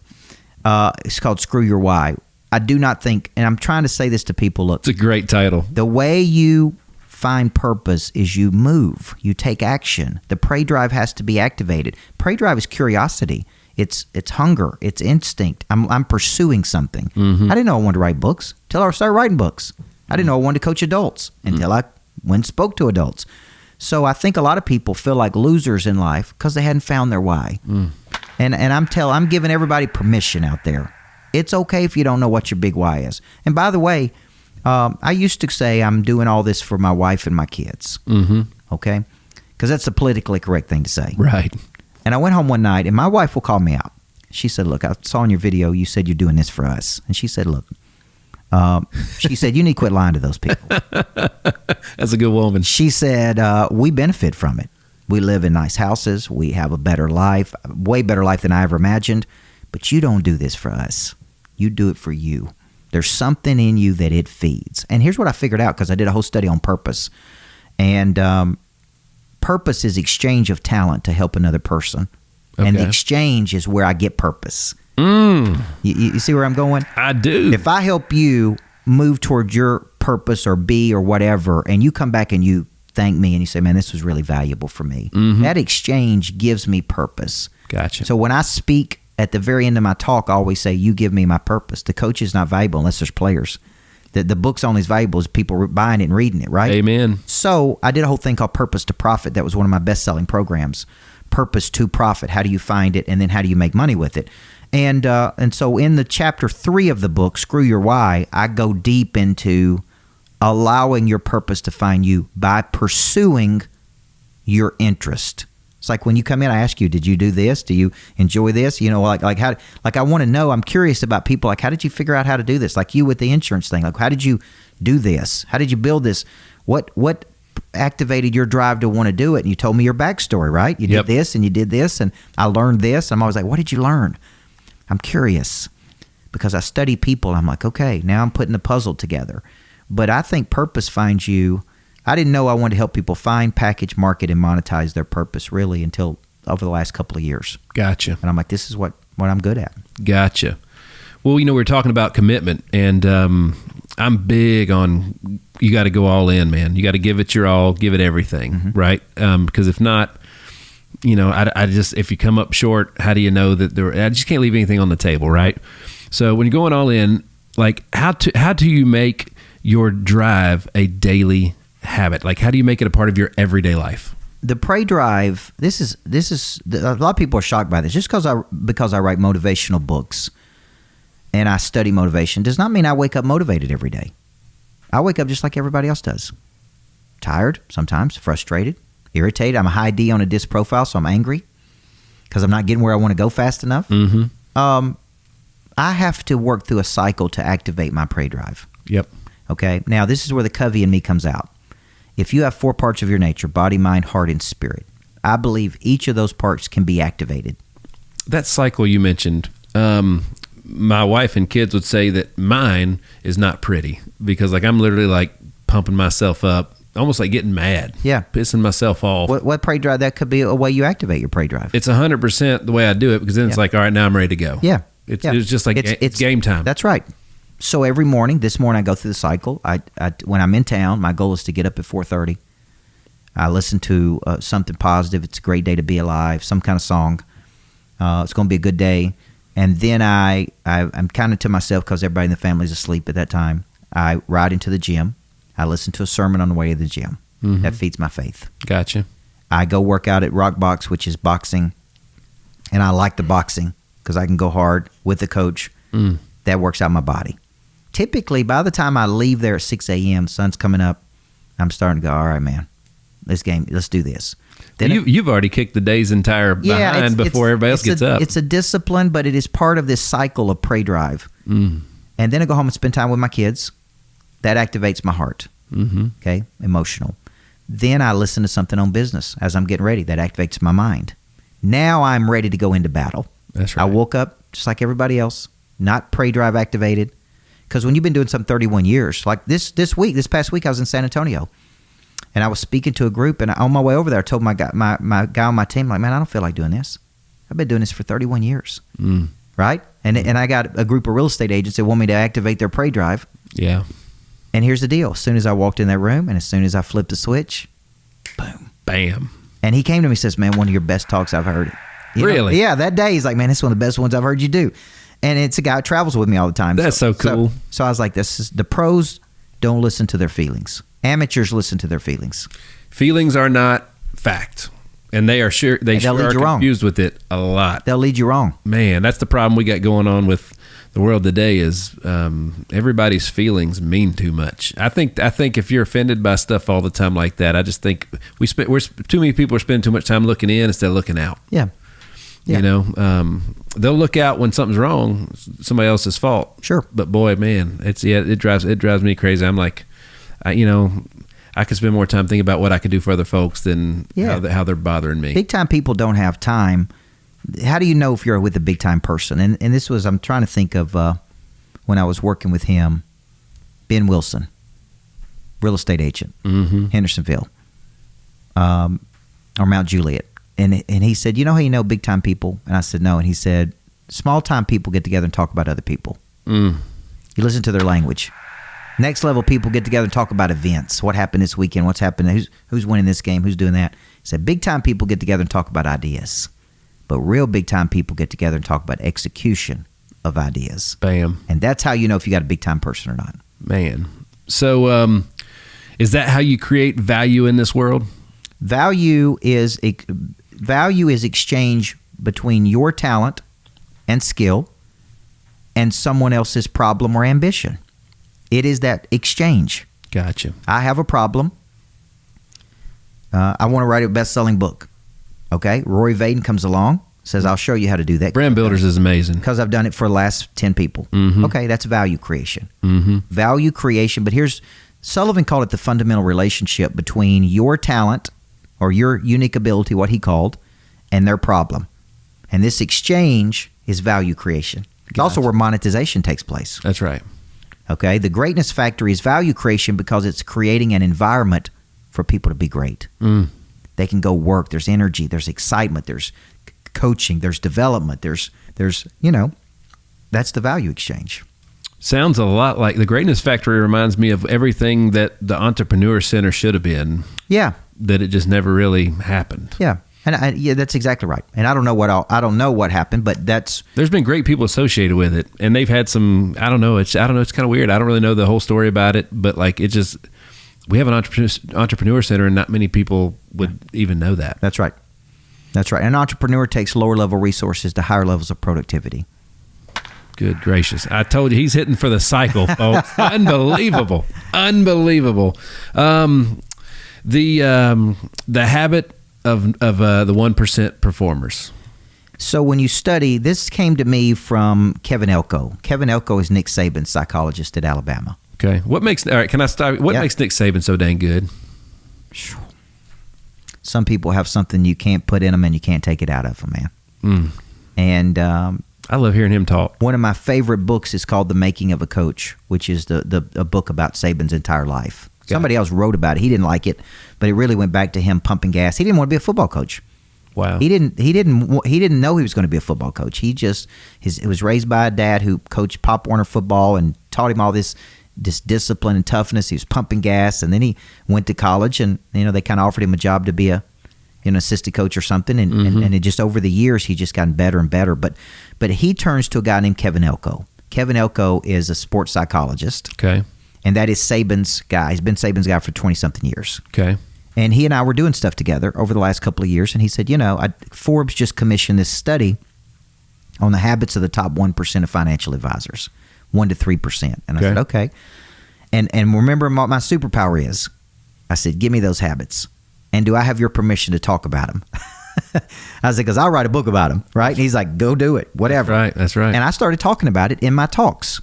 B: it's called Screw Your Why. I do not think, and I'm trying to say this to people, look.
A: It's a great title.
B: The way you find purpose is you move. You take action. The prey drive has to be activated. Prey drive is curiosity. It's hunger. It's instinct. I'm pursuing something. Mm-hmm. I didn't know I wanted to write books until I started writing books. I didn't know I wanted to coach adults until I went and spoke to adults. So I think a lot of people feel like losers in life because they hadn't found their why. And I'm giving everybody permission out there. It's okay if you don't know what your big why is. And by the way, I used to say I'm doing all this for my wife and my kids. Mm-hmm. Okay? Because that's the politically correct thing to say.
A: Right.
B: And I went home one night, and my wife will call me out. She said, look, I saw in your video, you said you're doing this for us. And she said, look, she said, you need to quit lying to those people.
A: That's a good woman.
B: She said, we benefit from it. We live in nice houses. We have a better life, way better life than I ever imagined. But you don't do this for us. You do it for you. There's something in you that it feeds. And here's what I figured out, because I did a whole study on purpose. And purpose is exchange of talent to help another person. Okay. And the exchange is where I get purpose. You see where I'm going?
A: I do.
B: If I help you move towards your purpose or be or whatever, and you come back and you thank me and you say, man, this was really valuable for me. That exchange gives me purpose.
A: Gotcha.
B: So when I speak at the very end of my talk, I always say, you give me my purpose. The coach is not valuable unless there's players. The book's only as valuable as people buying it and reading it, right?
A: Amen.
B: So I did a whole thing called Purpose to Profit. That was one of my best-selling programs. Purpose to Profit. How do you find it, and then how do you make money with it? And so in the chapter 3 of the book, Screw Your Why, I go deep into allowing your purpose to find you by pursuing your interest. It's like when you come in, I ask you, did you do this? Do you enjoy this? You know, like how, like I want to know, I'm curious about people, like how did you figure out how to do this? Like you with the insurance thing, like how did you do this? How did you build this? What activated your drive to want to do it? And you told me your backstory, right? You did this and you did this and I learned this. I'm always like, what did you learn? I'm curious because I study people. I'm like, okay, now I'm putting the puzzle together. But I think purpose finds you. I didn't know I wanted to help people find, package, market, and monetize their purpose really until over the last couple of years.
A: Gotcha.
B: And I'm like, this is what I'm good at.
A: Gotcha. Well, you know, we're talking about commitment, and I'm big on you got to go all in, man. You got to give it your all, give it everything, right? Because if not, you know, I just, if you come up short, how do you know that I just can't leave anything on the table, right? So when you're going all in, like how do you make your drive a daily habit? Like how do you make it a part of your everyday life?
B: The Pray Drive, this is a lot of people are shocked by this. Just because I write motivational books and I study motivation does not mean I wake up motivated every day. I wake up just like everybody else does. Tired sometimes, frustrated, irritated. I'm a high D on a DISC profile, so I'm angry because I'm not getting where I want to go fast enough. I have to work through a cycle to activate my Pray Drive.
A: Yep.
B: Okay. Now, this is where the Covey in me comes out. If you have 4 parts of your nature, body, mind, heart, and spirit, I believe each of those parts can be activated. That
A: cycle you mentioned, my wife and kids would say that mine is not pretty because like I'm literally like pumping myself up, almost like getting mad. Yeah. Pissing myself off.
B: What Pray Drive? That could be a way you activate your Pray Drive.
A: It's 100% the way I do it because then it's like, all right, now I'm ready to go.
B: Yeah.
A: It's just like it's game time.
B: That's right. So every morning, this morning I go through the cycle. I when I'm in town, my goal is to get up at 4:30. I listen to something positive. It's a great day to be alive. Some kind of song. It's going to be a good day. And then I'm kind of to myself because everybody in the family is asleep at that time. I ride into the gym. I listen to a sermon on the way to the gym. That feeds my faith.
A: Gotcha.
B: I go work out at Rock Box, which is boxing. And I like the boxing because I can go hard with the coach. That works out my body. Typically, by the time I leave there at 6 a.m., sun's coming up, I'm starting to go, all right, man, let's do this.
A: Then you've already kicked the day's entire behind before everybody else gets up.
B: It's a discipline, but it is part of this cycle of Pray Drive. And then I go home and spend time with my kids. That activates my heart, okay, emotional. Then I listen to something on business as I'm getting ready. That activates my mind. Now I'm ready to go into battle.
A: That's right.
B: I woke up just like everybody else, not Pray Drive activated. Because when you've been doing something 31 years, like this past week, I was in San Antonio, and I was speaking to a group, and on my way over there, I told my guy on my team, like, man, I don't feel like doing this. I've been doing this for 31 years, right? And I got a group of real estate agents that want me to activate their Pray Drive.
A: Yeah.
B: And here's the deal. As soon as I walked in that room, and as soon as I flipped the switch, boom.
A: Bam.
B: And he came to me and says, man, one of your best talks I've heard.
A: Really?
B: Yeah, that day, he's like, man, this is one of the best ones I've heard you do. And it's a guy who travels with me all the time.
A: That's so cool.
B: So I was like, the pros don't listen to their feelings. Amateurs listen to their feelings.
A: Feelings are not fact. And they are sure are confused with it a lot.
B: They'll lead you wrong.
A: Man, that's the problem we got going on with the world today is everybody's feelings mean too much. I think if you're offended by stuff all the time like that, I just think we're too many people are spending too much time looking in instead of looking out.
B: Yeah.
A: You know, they'll look out when something's wrong, somebody else's fault.
B: Sure.
A: But boy, man, it drives me crazy. I'm like, I could spend more time thinking about what I could do for other folks than how they're bothering me.
B: Big time people don't have time. How do you know if you're with a big time person? And this was, I'm trying to think of when I was working with him, Ben Wilson, real estate agent, Hendersonville, or Mount Juliet. And he said, you know how you know big time people? And I said, no. And he said, small time people get together and talk about other people. You listen to their language. Next level people get together and talk about events. What happened this weekend? What's happening? Who's winning this game? Who's doing that? He said, big time people get together and talk about ideas. But real big time people get together and talk about execution of ideas.
A: Bam.
B: And that's how you know if you got a big time person or not.
A: Man. So is that how you create value in this world?
B: Value is exchange between your talent and skill and someone else's problem or ambition. It is that exchange.
A: Gotcha.
B: I have a problem. I want to write a best-selling book. Okay? Rory Vaden comes along, says, I'll show you how to do that.
A: Brand Builders is amazing.
B: Because I've done it for the last 10 people. Okay, that's value creation. Value creation, but Sullivan called it the fundamental relationship between your talent or your unique ability, what he called, and their problem. And this exchange is value creation. It's also where monetization takes place.
A: That's right.
B: Okay, the greatness factory is value creation because it's creating an environment for people to be great. They can go work. There's energy. There's excitement. There's coaching. There's development. There's that's the value exchange.
A: Sounds a lot like the Greatness Factory. Reminds me of everything that the Entrepreneur Center should have been. Yeah, that it just never really happened.
B: Yeah. And that's exactly right. And I don't know what happened, but
A: there's been great people associated with it, and they've had some. I don't know. It's kind of weird. I don't really know the whole story about it, but like it just, we have an entrepreneur center, and not many people would even know that.
B: That's right. That's right. An entrepreneur takes lower level resources to higher levels of productivity.
A: Good gracious! I told you he's hitting for the cycle, folks. Unbelievable. The habit of the 1% performers.
B: So when you study, this came to me from Kevin Elko. Kevin Elko is Nick Saban's psychologist at Alabama.
A: Okay. Can I start? What makes Nick Saban so dang good?
B: Some people have something you can't put in them and you can't take it out of them, man. And
A: I love hearing him talk.
B: One of my favorite books is called The Making of a Coach, which is a book about Saban's entire life. Somebody else wrote about it. He didn't like it, but it really went back to him pumping gas. He didn't want to be a football coach.
A: Wow.
B: He didn't know he was going to be a football coach. He was raised by a dad who coached Pop Warner football and taught him all this discipline and toughness. He was pumping gas, and then he went to college, and they kind of offered him a job to be an assistant coach or something, and it just over the years he just gotten better and better. But he turns to a guy named Kevin Elko. Kevin Elko is a sports psychologist.
A: Okay.
B: And that is Saban's guy. He's been Saban's guy for 20-something years.
A: Okay.
B: And he and I were doing stuff together over the last couple of years. And he said, Forbes just commissioned this study on the habits of the top 1% of financial advisors, 1 to 3%. And I said, okay. And remember what my superpower is. I said, give me those habits. And do I have your permission to talk about them? I said, because I'll write a book about them, right? And he's like, go do it, whatever.
A: That's right.
B: And I started talking about it in my talks.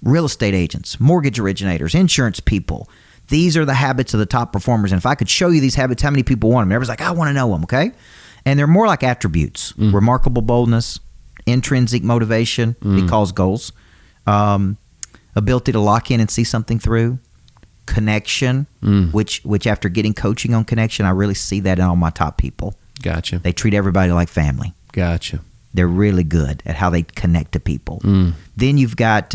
B: Real estate agents, mortgage originators, insurance people. These are the habits of the top performers. And if I could show you these habits, how many people want them? Everybody's like, I want to know them, okay? And they're more like attributes. Remarkable boldness, intrinsic motivation, he calls goals, ability to lock in and see something through, connection, which after getting coaching on connection, I really see that in all my top people.
A: Gotcha.
B: They treat everybody like family.
A: Gotcha.
B: They're really good at how they connect to people. Then you've got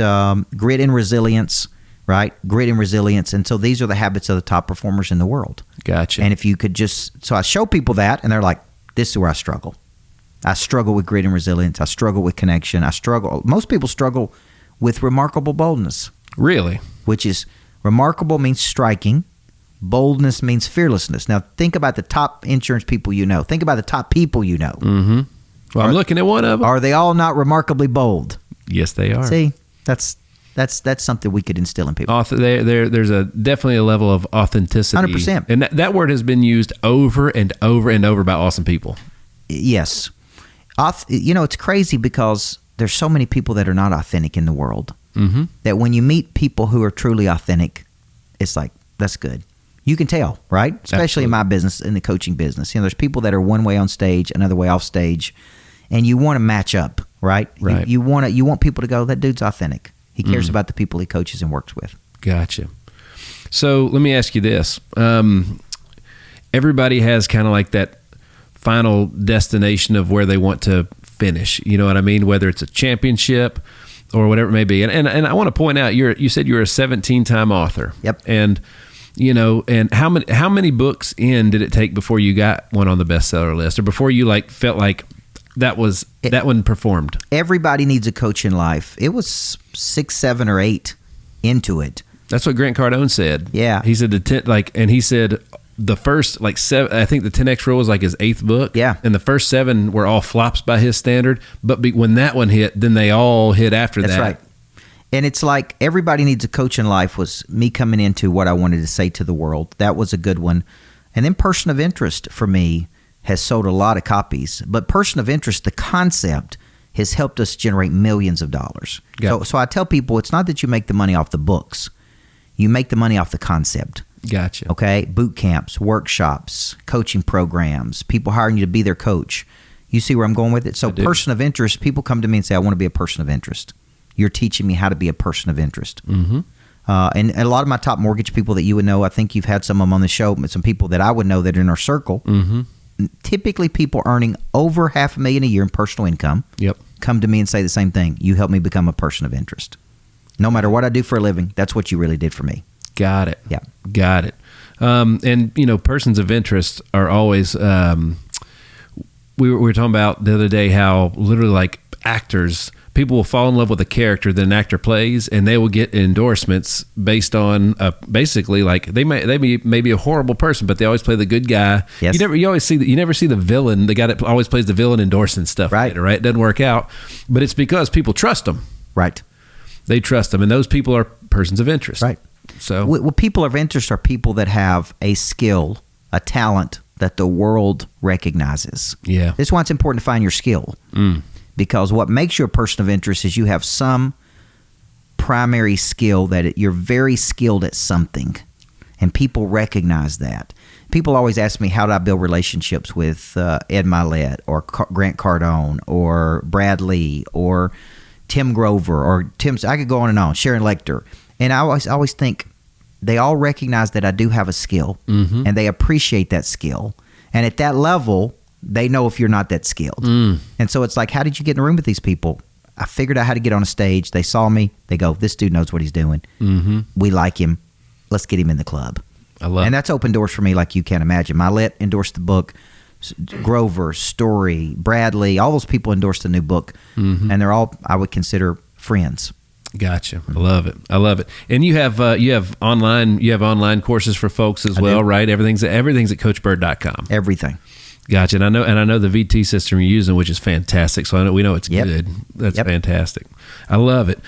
B: grit and resilience, right? Grit and resilience. And so these are the habits of the top performers in the world.
A: Gotcha.
B: And if you could so I show people that, and they're like, this is where I struggle. I struggle with grit and resilience. I struggle with connection. Most people struggle with remarkable boldness.
A: Really?
B: Which is, remarkable means striking. Boldness means fearlessness. Now, think about the top insurance people you know. Think about the top people you know.
A: Mm-hmm. Well, I'm looking at one of them.
B: Are they all not remarkably bold?
A: Yes, they are.
B: See, that's something we could instill in people.
A: There's definitely a level of authenticity.
B: 100%.
A: And that word has been used over and over and over by awesome people.
B: Yes. It's crazy because there's so many people that are not authentic in the world that when you meet people who are truly authentic, it's like, that's good. You can tell, right? Especially Absolutely. In my business, in the coaching business. There's people that are one way on stage, another way off stage, and you want to match up, right?
A: Right.
B: You want people to go, that dude's authentic. He cares about the people he coaches and works with.
A: Gotcha. So let me ask you this. Everybody has kind of like that final destination of where they want to finish. You know what I mean? Whether it's a championship or whatever it may be. And I want to point out, you said you're a 17-time author.
B: Yep.
A: And and how many books in did it take before you got one on the bestseller list, or before you felt like that one performed?
B: Everybody needs a coach in life. It was 6, 7, or 8 into it.
A: That's what Grant Cardone said.
B: Yeah.
A: He said and he said the first 7, I think the 10X Rule was like his 8th book.
B: Yeah.
A: And the first 7 were all flops by his standard. But when that one hit, then they all hit after that.
B: That's right. And it's like everybody needs a coach in life was me coming into what I wanted to say to the world. That was a good one. And then Person of Interest for me has sold a lot of copies. But Person of Interest, the concept, has helped us generate millions of dollars. So I tell people, it's not that you make the money off the books. You make the money off the concept.
A: Gotcha.
B: Okay? Boot camps, workshops, coaching programs, people hiring you to be their coach. You see where I'm going with it? So Person of Interest, people come to me and say, I want to be a person of interest. You're teaching me how to be a person of interest.
A: Mm-hmm.
B: And a lot of my top mortgage people that you would know, I think you've had some of them on the show, but some people that I would know that are in our circle, typically people earning over $500,000 a year in personal income, come to me and say the same thing. You helped me become a person of interest. No matter what I do for a living, that's what you really did for me.
A: Got it.
B: Yeah.
A: Got it. And, persons of interest are always, we were talking about the other day how literally like actors, people will fall in love with a character that an actor plays, and they will get endorsements based on basically like they may be a horrible person, but they always play the good guy.
B: Yes.
A: You never see the villain, the guy that always plays the villain endorsing stuff.
B: Right.
A: Later, right? It doesn't work out, but it's because people trust them.
B: Right.
A: They trust them, and those people are persons of interest.
B: Right.
A: So,
B: well, people of interest are people that have a skill, a talent that the world recognizes.
A: Yeah.
B: This is why it's important to find your skill. Because what makes you a person of interest is you have some primary skill that you're very skilled at something, and people recognize that. People always ask me, how do I build relationships with Ed Milet or Grant Cardone or Brad Lee or Tim Grover or I could go on and on, Sharon Lecter. And I always think they all recognize that I do have a skill, and they appreciate that skill. And at that level, they know if you're not that skilled. And so it's like, how did you get in the room with these people? I figured out how to get on a stage. They saw me. They go, this dude knows what he's doing. We like him. Let's get him in the club. And that's opened doors for me like you can't imagine. Milet endorsed the book. Grover, Story, Bradley, all those people endorsed the new book. And they're all, I would consider, friends.
A: Gotcha. I love it. And you have online courses for folks as well, right? Everything's at coachburt.com.
B: Everything.
A: Gotcha. And I know the VT system you're using, which is fantastic. So we know it's good. That's fantastic. I love it.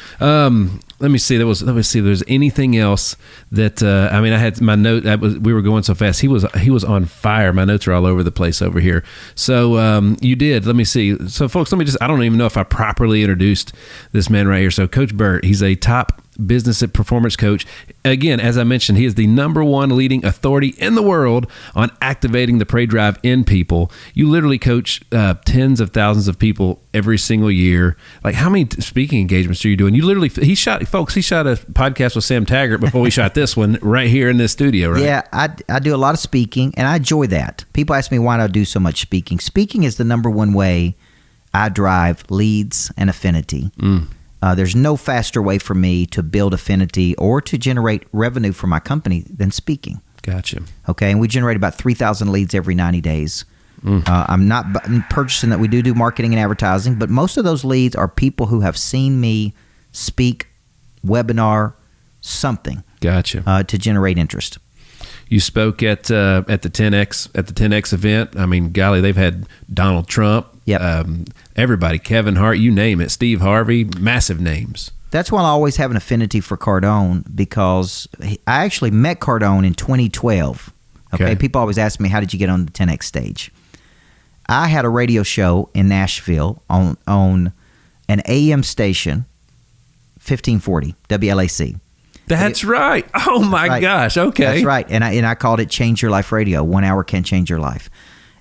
A: Let me see. If there's anything else that I had my note. We were going so fast. He was on fire. My notes are all over the place over here. So you did. Let me see. So folks, I don't even know if I properly introduced this man right here. So Coach Burt, he's a top business and performance coach. Again, as I mentioned, he is the #1 leading authority in the world on activating the prey drive in people. You literally coach tens of thousands of people every single year. Like, how many speaking engagements are you doing? He shot a podcast with Sam Taggart before we shot this one right here in this studio, right?
B: Yeah, I do a lot of speaking, and I enjoy that. People ask me why do I do so much speaking. Speaking is the #1 way I drive leads and affinity. There's no faster way for me to build affinity or to generate revenue for my company than speaking.
A: Gotcha.
B: Okay, and we generate about 3,000 leads every 90 days. I'm not purchasing that. We do marketing and advertising, but most of those leads are people who have seen me speak, webinar, something.
A: Gotcha.
B: To generate interest.
A: You spoke at the 10X event. I mean, golly, they've had Donald Trump.
B: Yep.
A: Everybody, Kevin Hart, you name it, Steve Harvey, massive names.
B: That's why I always have an affinity for Cardone, because I actually met Cardone in 2012. Okay. People always ask me, how did you get on the 10X stage? I had a radio show in Nashville on an AM station, 1540 WLAC.
A: That's right. Oh my gosh. Okay.
B: That's right. And I called it Change Your Life Radio. 1 hour can change your life.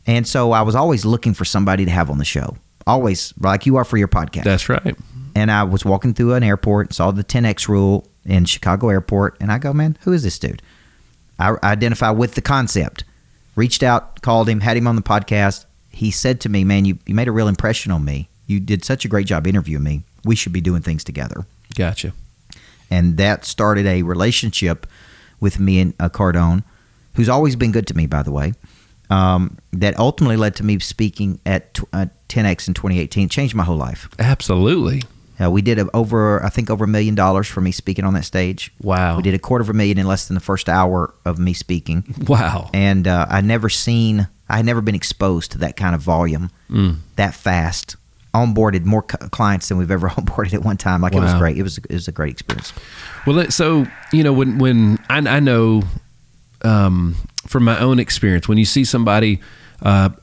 B: And so I was always looking for somebody to have on the show. Always, like you are for your podcast.
A: That's right.
B: And I was walking through an airport, saw the 10X rule in Chicago airport, and I go, man, who is this dude? I identify with the concept. Reached out, called him, had him on the podcast. He said to me, man, you made a real impression on me. You did such a great job interviewing me. We should be doing things together.
A: Gotcha.
B: And that started a relationship with me and Cardone, who's always been good to me, by the way, that ultimately led to me speaking at 10X in 2018. It changed my whole life.
A: Absolutely.
B: We did over $1 million for me speaking on that stage.
A: Wow.
B: We did $250,000 in less than the first hour of me speaking.
A: Wow.
B: And I had never been exposed to that kind of volume that fast. Onboarded more clients than we've ever onboarded at one time. It was great. It was a great experience.
A: Well, so, when I know from my own experience, when you see somebody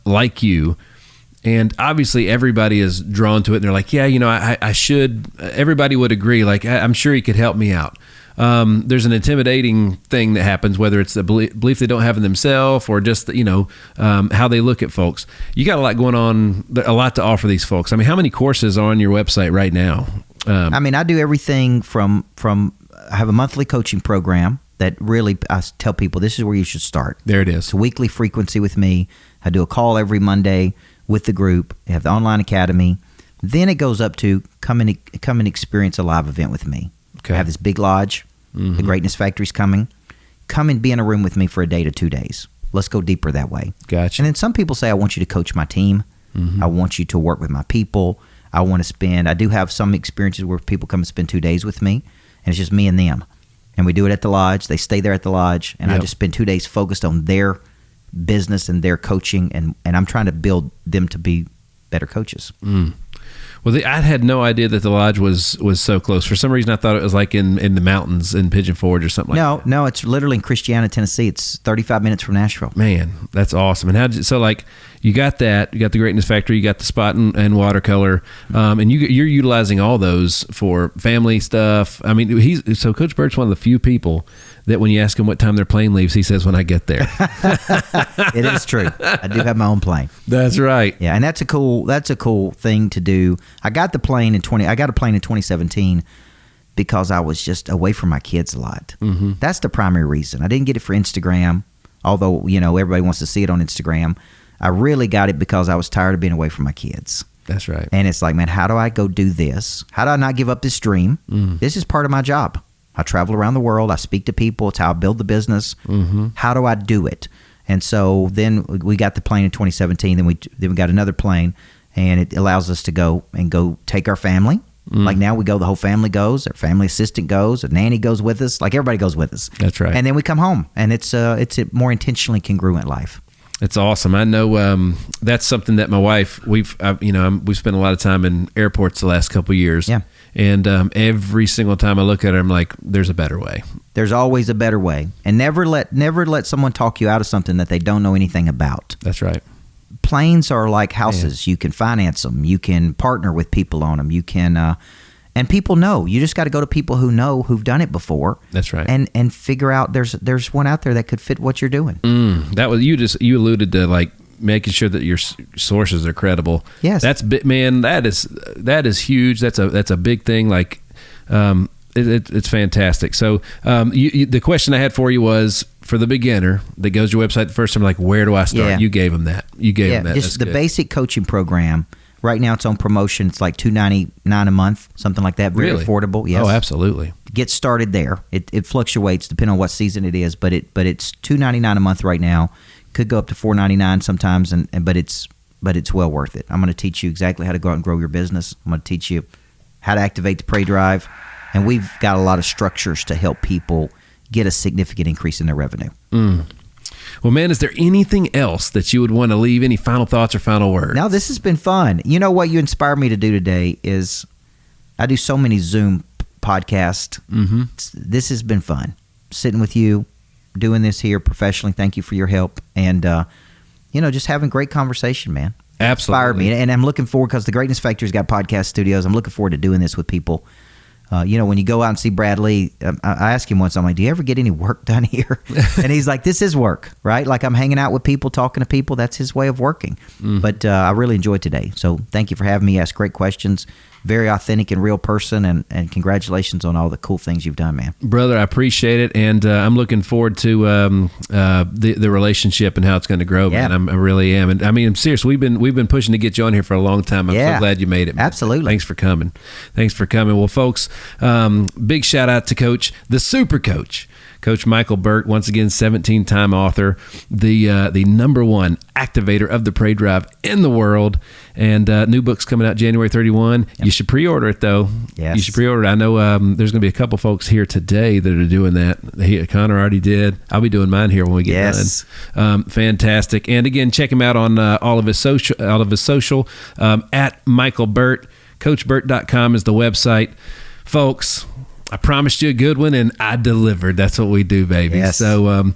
A: like you, and obviously everybody is drawn to it, and they're like, yeah, I should. Everybody would agree. Like, I'm sure he could help me out. There's an intimidating thing that happens, whether it's the belief they don't have in themselves or just, how they look at folks. You got a lot going on, a lot to offer these folks. I mean, how many courses are on your website right now?
B: I do everything from I have a monthly coaching program that really I tell people this is where you should start.
A: There it is.
B: It's a weekly frequency with me. I do a call every Monday with the group. I have the online academy. Then it goes up to come and experience a live event with me. Okay. I have this big lodge. The Greatness Factory's coming. Come and be in a room with me for a day to 2 days. Let's go deeper that way.
A: Gotcha.
B: And then some people say, I want you to coach my team. I want you to work with my people. I do have some experiences where people come and spend 2 days with me, and it's just me and them. And we do it at the lodge. They stay there at the lodge, and I just spend 2 days focused on their business and their coaching, and I'm trying to build them to be better coaches.
A: Well, I had no idea that the lodge was so close. For some reason, I thought it was like in the mountains in Pigeon Forge or something like that.
B: No, it's literally in Christiana, Tennessee. It's 35 minutes from Nashville.
A: Man, that's awesome. And you got that, you got the Greatness Factory, you got the spot and watercolor, and you're utilizing all those for family stuff. I mean, Coach Burt's one of the few people that when you ask him what time their plane leaves, he says, when I get there.
B: It is true. I do have my own plane.
A: That's right.
B: Yeah, and that's a cool thing to do. I got a plane in 2017 because I was just away from my kids a lot. That's the primary reason. I didn't get it for Instagram, although, everybody wants to see it on Instagram. I really got it because I was tired of being away from my kids.
A: That's right.
B: And it's like, man, how do I go do this? How do I not give up this dream? This is part of my job. I travel around the world. I speak to people. It's how I build the business. How do I do it? And so then we got the plane in 2017. Then we got another plane, and it allows us to go take our family. Like now we go, the whole family goes. Our family assistant goes. A nanny goes with us. Like everybody goes with us.
A: That's right.
B: And then we come home, and it's a more intentionally congruent life.
A: It's awesome. I know that's something that my wife, we've spent a lot of time in airports the last couple of years.
B: Yeah.
A: And every single time I look at her, I'm like, there's a better way.
B: There's always a better way. And never let someone talk you out of something that they don't know anything about.
A: That's right.
B: Planes are like houses. You can finance them. You can partner with people on them. You can, and people know. You just got to go to people who've done it before.
A: That's right.
B: And figure out there's one out there that could fit what you're doing.
A: That was you alluded to, like, making sure that your sources are credible.
B: Yes.
A: That's man. That is huge. That's a big thing. Like, it's fantastic. So, the question I had for you was, for the beginner that goes to your website the first time, like, where do I start? Yeah. You gave them that. Them that.
B: Just the basic coaching program. Right now it's on promotion. It's like $299 a month, something like that. Very affordable. Yes.
A: Oh, absolutely.
B: Get started there. It fluctuates depending on what season it is, but it's $299 a month right now. Could go up to $499 sometimes, but it's well worth it. I'm going to teach you exactly how to go out and grow your business. I'm going to teach you how to activate the prey drive, and we've got a lot of structures to help people get a significant increase in their revenue.
A: Well, man, is there anything else that you would want to leave? Any final thoughts or final words?
B: No, this has been fun. You know what you inspired me to do today is I do so many Zoom podcasts. This has been fun. Sitting with you, doing this here professionally. Thank you for your help. And, just having great conversation, man.
A: Absolutely.
B: Inspired me. And I'm looking forward, because the Greatness Factory's got podcast studios. I'm looking forward to doing this with people. When you go out and see Brad Lee, I asked him once, I'm like, do you ever get any work done here? And he's like, this is work, right? Like, I'm hanging out with people, talking to people. That's his way of working. But I really enjoyed today. So thank you for having me. Ask great questions. very authentic and real person, and congratulations on all the cool things you've done, man.
A: Brother, I appreciate it, and I'm looking forward to the relationship and how it's going to grow, man. I really am, and I mean, I'm serious. We've been pushing to get you on here for a long time. I'm so glad you made it, man.
B: Absolutely.
A: Thanks for coming. Well, folks, big shout out to Coach, the Super Coach, Coach Micheal Burt, once again, 17-time author, the #1 activator of the Pray Drive in the world, and new book's coming out January 31. Yep. You should pre-order it, though.
B: Yes.
A: You should pre-order it. I know there's going to be a couple folks here today that are doing that. Connor already did. I'll be doing mine here when we get done. Fantastic. And again, check him out on all of his social, at Micheal Burt. CoachBurt.com is the website. Folks, I promised you a good one, and I delivered. That's what we do, baby.
B: Yes.
A: So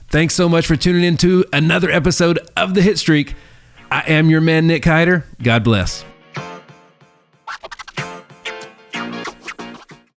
A: thanks so much for tuning in to another episode of The Hit Streak. I am your man, Nick Hyder. God bless.